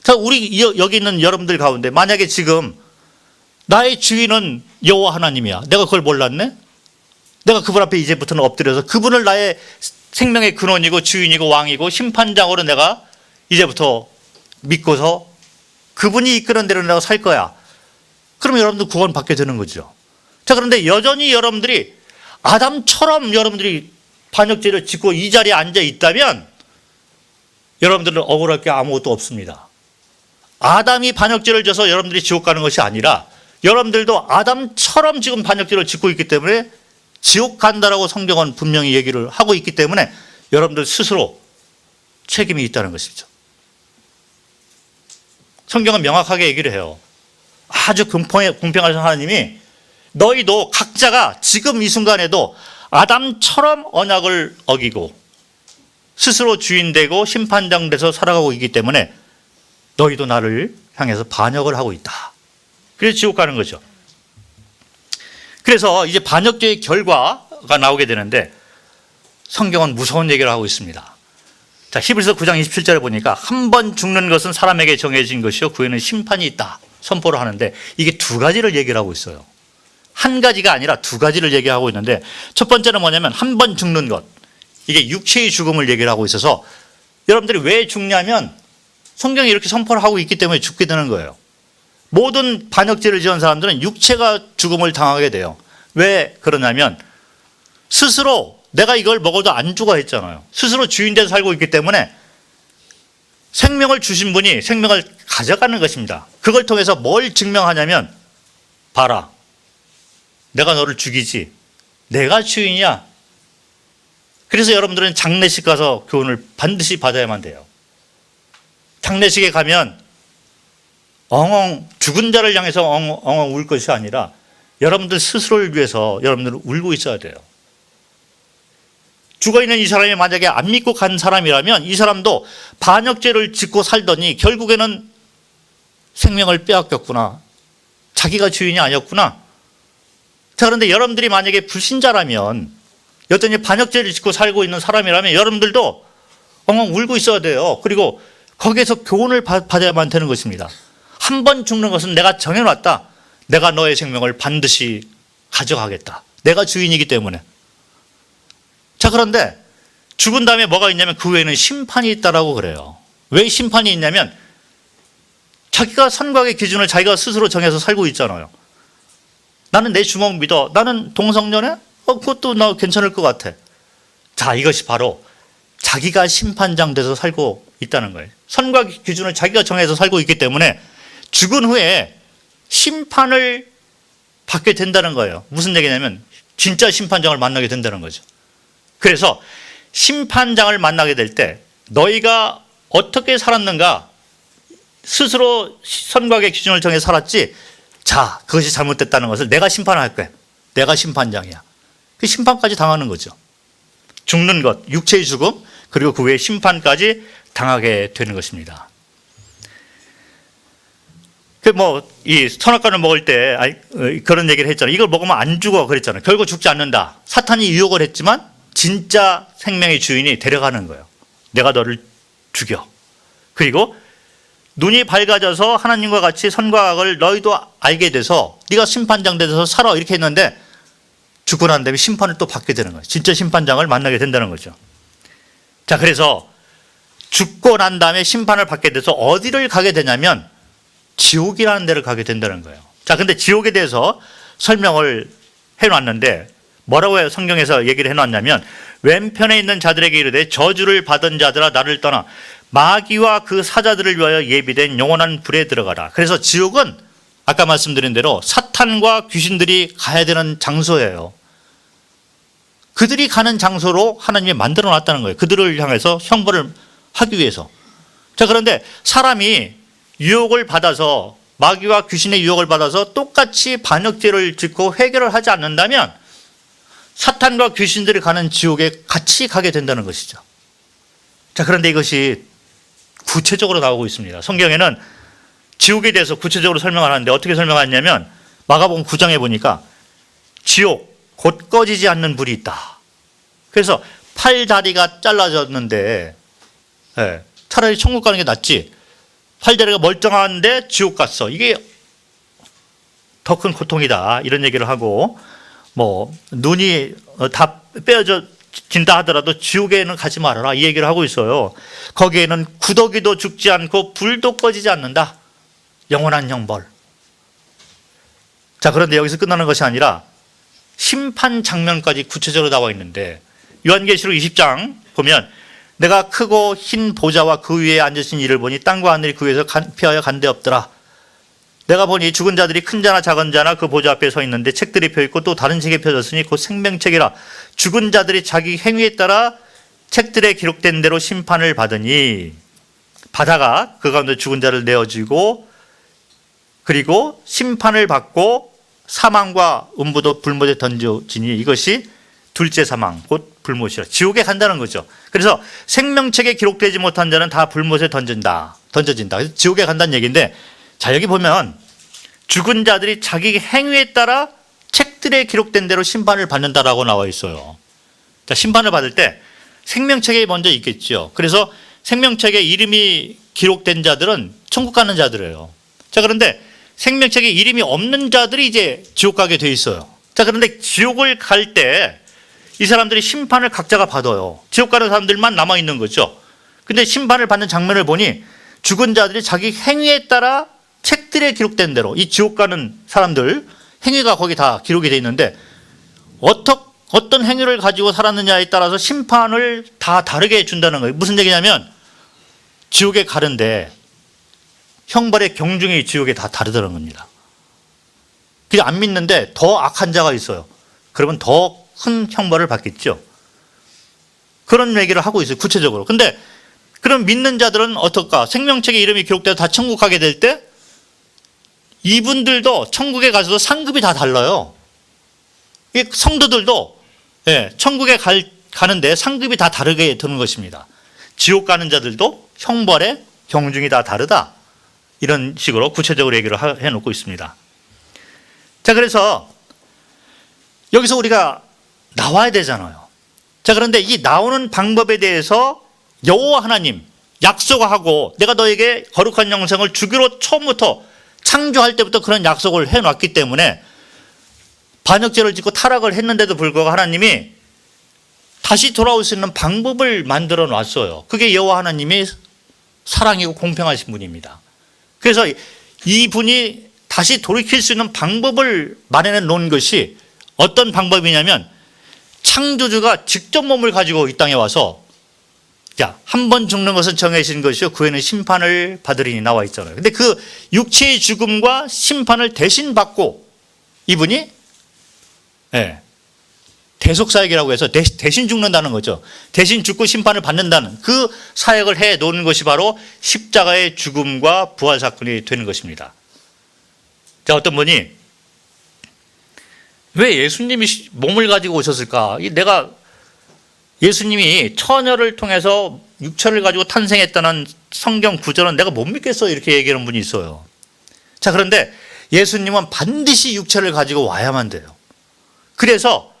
자, 우리 여기 있는 여러분들 가운데 만약에 지금 나의 주인은 여호와 하나님이야. 내가 그걸 몰랐네? 내가 그분 앞에 이제부터는 엎드려서 그분을 나의 생명의 근원이고 주인이고 왕이고 심판장으로 내가 이제부터 믿고서 그분이 이끄는 대로 내가 살 거야. 그러면 여러분들 구원 받게 되는 거죠. 자, 그런데 여전히 여러분들이 아담처럼 여러분들이 반역죄를 짓고 이 자리에 앉아 있다면 여러분들은 억울할 게 아무것도 없습니다. 아담이 반역죄를 져서 여러분들이 지옥 가는 것이 아니라 여러분들도 아담처럼 지금 반역죄를 짓고 있기 때문에 지옥 간다라고 성경은 분명히 얘기를 하고 있기 때문에 여러분들 스스로 책임이 있다는 것이죠. 성경은 명확하게 얘기를 해요. 아주 공평하신 하나님이 너희도 각자가 지금 이 순간에도 아담처럼 언약을 어기고 스스로 주인 되고 심판장 돼서 살아가고 있기 때문에 너희도 나를 향해서 반역을 하고 있다. 그래서 지옥 가는 거죠. 그래서 이제 반역죄의 결과가 나오게 되는데 성경은 무서운 얘기를 하고 있습니다. 자, 히브리서 9장 27절에 보니까 한 번 죽는 것은 사람에게 정해진 것이요 그 후에는 심판이 있다 선포를 하는데 이게 두 가지를 얘기를 하고 있어요. 한 가지가 아니라 두 가지를 얘기하고 있는데 첫 번째는 뭐냐면 한 번 죽는 것, 이게 육체의 죽음을 얘기를 하고 있어서 여러분들이 왜 죽냐면 성경이 이렇게 선포를 하고 있기 때문에 죽게 되는 거예요. 모든 반역죄를 지은 사람들은 육체가 죽음을 당하게 돼요. 왜 그러냐면 스스로 내가 이걸 먹어도 안 죽어 했잖아요. 스스로 주인 돼서 살고 있기 때문에 생명을 주신 분이 생명을 가져가는 것입니다. 그걸 통해서 뭘 증명하냐면 봐라, 내가 너를 죽이지, 내가 주인이야. 그래서 여러분들은 장례식 가서 교훈을 반드시 받아야만 돼요. 장례식에 가면 엉엉 죽은 자를 향해서 엉엉 울 것이 아니라 여러분들 스스로를 위해서 여러분들은 울고 있어야 돼요. 죽어있는 이 사람이 만약에 안 믿고 간 사람이라면 이 사람도 반역죄를 짓고 살더니 결국에는 생명을 빼앗겼구나, 자기가 주인이 아니었구나. 자, 그런데 여러분들이 만약에 불신자라면, 여전히 반역죄를 짓고 살고 있는 사람이라면 여러분들도 엉엉 울고 있어야 돼요. 그리고 거기에서 교훈을 받아야만 되는 것입니다. 한 번 죽는 것은 내가 정해놨다. 내가 너의 생명을 반드시 가져가겠다. 내가 주인이기 때문에. 자, 그런데 죽은 다음에 뭐가 있냐면 그 후에는 심판이 있다라고 그래요. 왜 심판이 있냐면 자기가 선과의 기준을 자기가 스스로 정해서 살고 있잖아요. 나는 내 주먹 믿어. 나는 동성연애? 그것도 나 괜찮을 것 같아. 자, 이것이 바로 자기가 심판장 돼서 살고 있다는 거예요. 선과 기준을 자기가 정해서 살고 있기 때문에 죽은 후에 심판을 받게 된다는 거예요. 무슨 얘기냐면 진짜 심판장을 만나게 된다는 거죠. 그래서 심판장을 만나게 될 때 너희가 어떻게 살았는가, 스스로 선과의 기준을 정해 살았지, 자, 그것이 잘못됐다는 것을 내가 심판할 거야. 내가 심판장이야. 그 심판까지 당하는 거죠. 죽는 것, 육체의 죽음, 그리고 그 후에 심판까지 당하게 되는 것입니다. 이 선악과를 먹을 때 그런 얘기를 했잖아요. 이걸 먹으면 안 죽어 그랬잖아요. 결국 죽지 않는다. 사탄이 유혹을 했지만 진짜 생명의 주인이 데려가는 거예요. 내가 너를 죽여. 그리고 눈이 밝아져서 하나님과 같이 선과 악을 너희도 알게 돼서 네가 심판장 돼서 살아 이렇게 했는데 죽고 난 다음에 심판을 또 받게 되는 거예요. 진짜 심판장을 만나게 된다는 거죠. 자, 그래서 죽고 난 다음에 심판을 받게 돼서 어디를 가게 되냐면 지옥이라는 데를 가게 된다는 거예요. 자, 근데 지옥에 대해서 설명을 해놨는데 뭐라고 해요? 성경에서 얘기를 해놨냐면 왼편에 있는 자들에게 이르되 저주를 받은 자들아 나를 떠나 마귀와 그 사자들을 위하여 예비된 영원한 불에 들어가라. 그래서 지옥은 아까 말씀드린 대로 사탄과 귀신들이 가야 되는 장소예요. 그들이 가는 장소로 하나님이 만들어 놨다는 거예요. 그들을 향해서 형벌을 하기 위해서. 자, 그런데 사람이 유혹을 받아서, 마귀와 귀신의 유혹을 받아서 똑같이 반역죄를 짓고 회개를 하지 않는다면 사탄과 귀신들이 가는 지옥에 같이 가게 된다는 것이죠. 자, 그런데 이것이 구체적으로 나오고 있습니다. 성경에는 지옥에 대해서 구체적으로 설명을 하는데 어떻게 설명하냐면 마가복음 9장에 보니까 지옥 곧 꺼지지 않는 불이 있다. 그래서 팔 다리가 잘라졌는데 차라리 천국 가는 게 낫지, 팔 다리가 멀쩡한데 지옥 갔어, 이게 더 큰 고통이다, 이런 얘기를 하고, 뭐 눈이 다 빼어진다 하더라도 지옥에는 가지 말아라, 이 얘기를 하고 있어요. 거기에는 구더기도 죽지 않고 불도 꺼지지 않는다, 영원한 형벌. 자, 그런데 여기서 끝나는 것이 아니라 심판 장면까지 구체적으로 나와 있는데, 요한계시록 20장 보면 내가 크고 흰 보좌와 그 위에 앉으신 이를 보니 땅과 하늘이 그 위에서 피하여 간데 없더라. 내가 보니 죽은 자들이 큰 자나 작은 자나 그 보좌 앞에 서 있는데 책들이 펴있고 또 다른 책이 펴졌으니 곧 생명책이라. 죽은 자들이 자기 행위에 따라 책들에 기록된 대로 심판을 받으니 바다가 그 가운데 죽은 자를 내어주고 그리고 심판을 받고 사망과 음부도 불못에 던져지니 이것이 둘째 사망 곧 불못이라. 지옥에 간다는 거죠. 그래서 생명책에 기록되지 못한 자는 다 불못에 던져진다. 그래서 지옥에 간다는 얘기인데, 자, 여기 보면 죽은 자들이 자기 행위에 따라 책들에 기록된 대로 심판을 받는다라고 나와 있어요. 자, 심판을 받을 때 생명책에 먼저 있겠죠. 그래서 생명책에 이름이 기록된 자들은 천국 가는 자들이에요. 자, 그런데 생명책에 이름이 없는 자들이 이제 지옥 가게 돼 있어요. 자, 그런데 지옥을 갈 때 이 사람들이 심판을 각자가 받아요. 지옥 가는 사람들만 남아 있는 거죠. 근데 심판을 받는 장면을 보니 죽은 자들이 자기 행위에 따라 책들에 기록된 대로, 이 지옥 가는 사람들 행위가 거기 다 기록이 돼 있는데 어떤 행위를 가지고 살았느냐에 따라서 심판을 다 다르게 해준다는 거예요. 무슨 얘기냐면 지옥에 가는데 형벌의 경중이 지옥에 다 다르다는 겁니다. 그냥 안 믿는데 더 악한 자가 있어요. 그러면 더 큰 형벌을 받겠죠. 그런 얘기를 하고 있어요, 구체적으로. 근데 그럼 믿는 자들은 어떨까? 생명책에 이름이 기록돼서 다 천국 가게 될 때 이분들도 천국에 가서도 상급이 다 달라요. 이 성도들도 천국에 가는데 상급이 다 다르게 드는 것입니다. 지옥 가는 자들도 형벌의 경중이 다 다르다, 이런 식으로 구체적으로 얘기를 해놓고 있습니다. 자, 그래서 여기서 우리가 나와야 되잖아요. 자, 그런데 이 나오는 방법에 대해서 여호와 하나님 약속하고 내가 너에게 거룩한 영생을 주기로 처음부터 창조할 때부터 그런 약속을 해놨기 때문에 반역죄를 짓고 타락을 했는데도 불구하고 하나님이 다시 돌아올 수 있는 방법을 만들어 놨어요. 그게 여호와 하나님이 사랑이고 공평하신 분입니다. 그래서 이분이 다시 돌이킬 수 있는 방법을 마련해 놓은 것이 어떤 방법이냐면, 창조주가 직접 몸을 가지고 이 땅에 와서 한 번 죽는 것은 정해진 것이요 그 후에는 심판을 받으리니 나와 있잖아요. 근데 그 육체의 죽음과 심판을 대신 받고 이분이 대속사역이라고 해서 대신 죽는다는 거죠. 대신 죽고 심판을 받는다는 그 사역을 해 놓은 것이 바로 십자가의 죽음과 부활 사건이 되는 것입니다. 자, 어떤 분이 왜 예수님이 몸을 가지고 오셨을까? 내가 예수님이 처녀를 통해서 육체를 가지고 탄생했다는 성경 구절은 내가 못 믿겠어, 이렇게 얘기하는 분이 있어요. 자, 그런데 예수님은 반드시 육체를 가지고 와야만 돼요. 그래서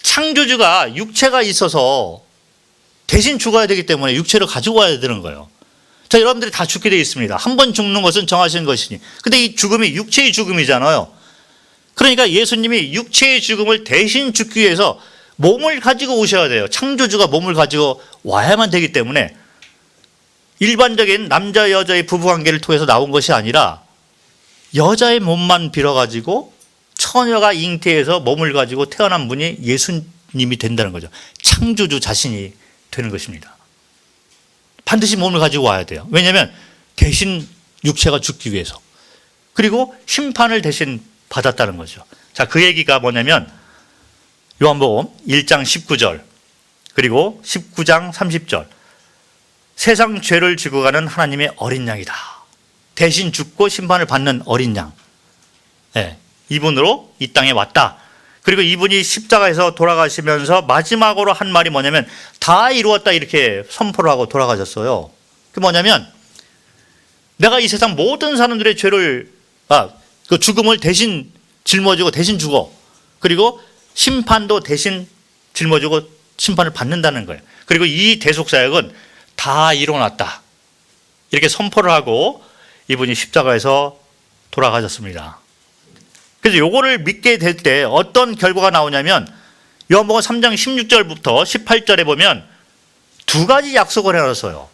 창조주가 육체가 있어서 대신 죽어야 되기 때문에 육체를 가지고 와야 되는 거예요. 자, 여러분들이 다 죽게 되어 있습니다. 한 번 죽는 것은 정하신 것이니. 근데 이 죽음이 육체의 죽음이잖아요. 그러니까 예수님이 육체의 죽음을 대신 죽기 위해서 몸을 가지고 오셔야 돼요. 창조주가 몸을 가지고 와야만 되기 때문에 일반적인 남자 여자의 부부관계를 통해서 나온 것이 아니라 여자의 몸만 빌어가지고 처녀가 잉태해서 몸을 가지고 태어난 분이 예수님이 된다는 거죠. 창조주 자신이 되는 것입니다. 반드시 몸을 가지고 와야 돼요. 왜냐하면 대신 육체가 죽기 위해서. 그리고 심판을 대신 받았다는 거죠. 자, 그 얘기가 뭐냐면 요한복음 1장 19절 그리고 19장 30절. 세상 죄를 지고 가는 하나님의 어린 양이다. 대신 죽고 심판을 받는 어린 양. 네, 이분으로 이 땅에 왔다. 그리고 이분이 십자가에서 돌아가시면서 마지막으로 한 말이 뭐냐면 다 이루었다 이렇게 선포를 하고 돌아가셨어요. 그게 뭐냐면 내가 이 세상 모든 사람들의 죄를 그 죽음을 대신 짊어지고 대신 죽어. 그리고 심판도 대신 짊어지고 심판을 받는다는 거예요. 그리고 이 대속사역은 다 일어났다. 이렇게 선포를 하고 이분이 십자가에서 돌아가셨습니다. 그래서 요거를 믿게 될 때 어떤 결과가 나오냐면 요한복음 3장 16절부터 18절에 보면 두 가지 약속을 해놨어요.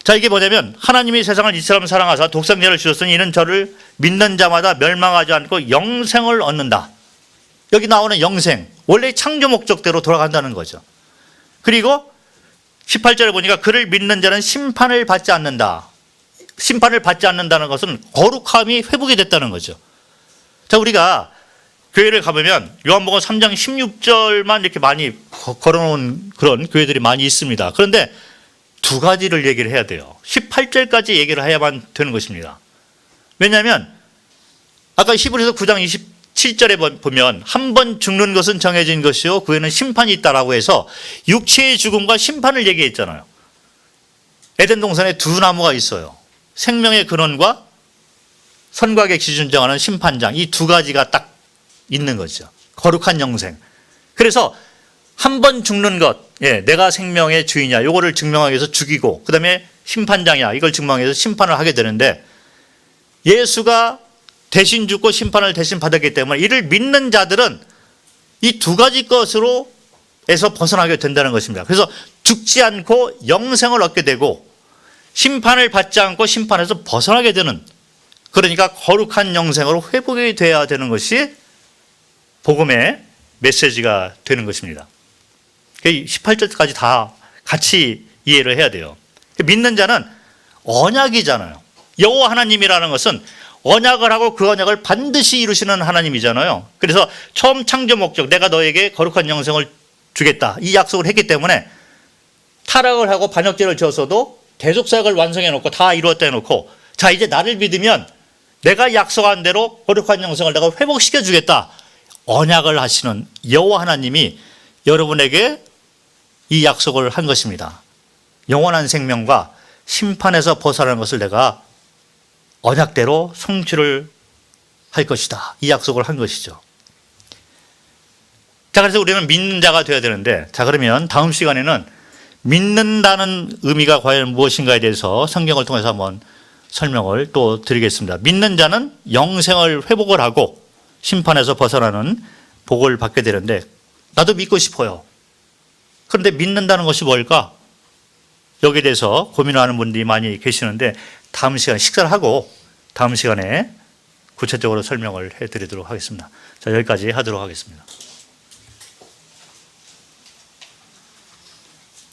자, 이게 뭐냐면 하나님이 세상을 이처럼 사랑하사 독생자를 주셨으니 이는 저를 믿는 자마다 멸망하지 않고 영생을 얻는다. 여기 나오는 영생, 원래 창조 목적대로 돌아간다는 거죠. 그리고 18절에 보니까 그를 믿는 자는 심판을 받지 않는다. 심판을 받지 않는다는 것은 거룩함이 회복이 됐다는 거죠. 자, 우리가 교회를 가보면 요한복음 3장 16절만 이렇게 많이 걸어놓은 그런 교회들이 많이 있습니다. 그런데 두 가지를 얘기를 해야 돼요. 18절까지 얘기를 해야만 되는 것입니다. 왜냐하면 아까 히브리서 9장 27절에 보면 한 번 죽는 것은 정해진 것이요 그 후에는 심판이 있다라고 해서 육체의 죽음과 심판을 얘기했잖아요. 에덴 동산에 두 나무가 있어요. 생명의 근원과 선과의 기준 정하는 심판장, 이 두 가지가 딱 있는 거죠. 거룩한 영생. 그래서 한 번 죽는 것, 내가 생명의 주인이야, 이거를 증명하기 위해서 죽이고, 그 다음에 심판장이야, 이걸 증명하기 위해서 심판을 하게 되는데, 예수가 대신 죽고 심판을 대신 받았기 때문에 이를 믿는 자들은 이 두 가지 것으로 에서 벗어나게 된다는 것입니다. 그래서 죽지 않고 영생을 얻게 되고 심판을 받지 않고 심판에서 벗어나게 되는, 그러니까 거룩한 영생으로 회복이 되어야 되는 것이 복음의 메시지가 되는 것입니다. 18절까지 다 같이 이해를 해야 돼요. 믿는 자는 언약이잖아요. 여호와 하나님이라는 것은 언약을 하고 그 언약을 반드시 이루시는 하나님이잖아요. 그래서 처음 창조 목적, 내가 너에게 거룩한 영생을 주겠다, 이 약속을 했기 때문에 타락을 하고 반역죄를 지었어도 대속사역을 완성해 놓고 다 이루었다 해놓고, 자, 이제 나를 믿으면 내가 약속한 대로 거룩한 영생을 내가 회복시켜 주겠다, 언약을 하시는 여호와 하나님이 여러분에게 이 약속을 한 것입니다. 영원한 생명과 심판에서 벗어나는 것을 내가 언약대로 성취를 할 것이다, 이 약속을 한 것이죠. 자, 그래서 우리는 믿는 자가 되어야 되는데, 자, 그러면 다음 시간에는 믿는다는 의미가 과연 무엇인가에 대해서 성경을 통해서 한번 설명을 또 드리겠습니다. 믿는 자는 영생을 회복을 하고 심판에서 벗어나는 복을 받게 되는데, 나도 믿고 싶어요. 그런데 믿는다는 것이 뭘까? 여기에 대해서 고민하는 분들이 많이 계시는데, 다음 시간에 식사를 하고 다음 시간에 구체적으로 설명을 해드리도록 하겠습니다. 자, 여기까지 하도록 하겠습니다.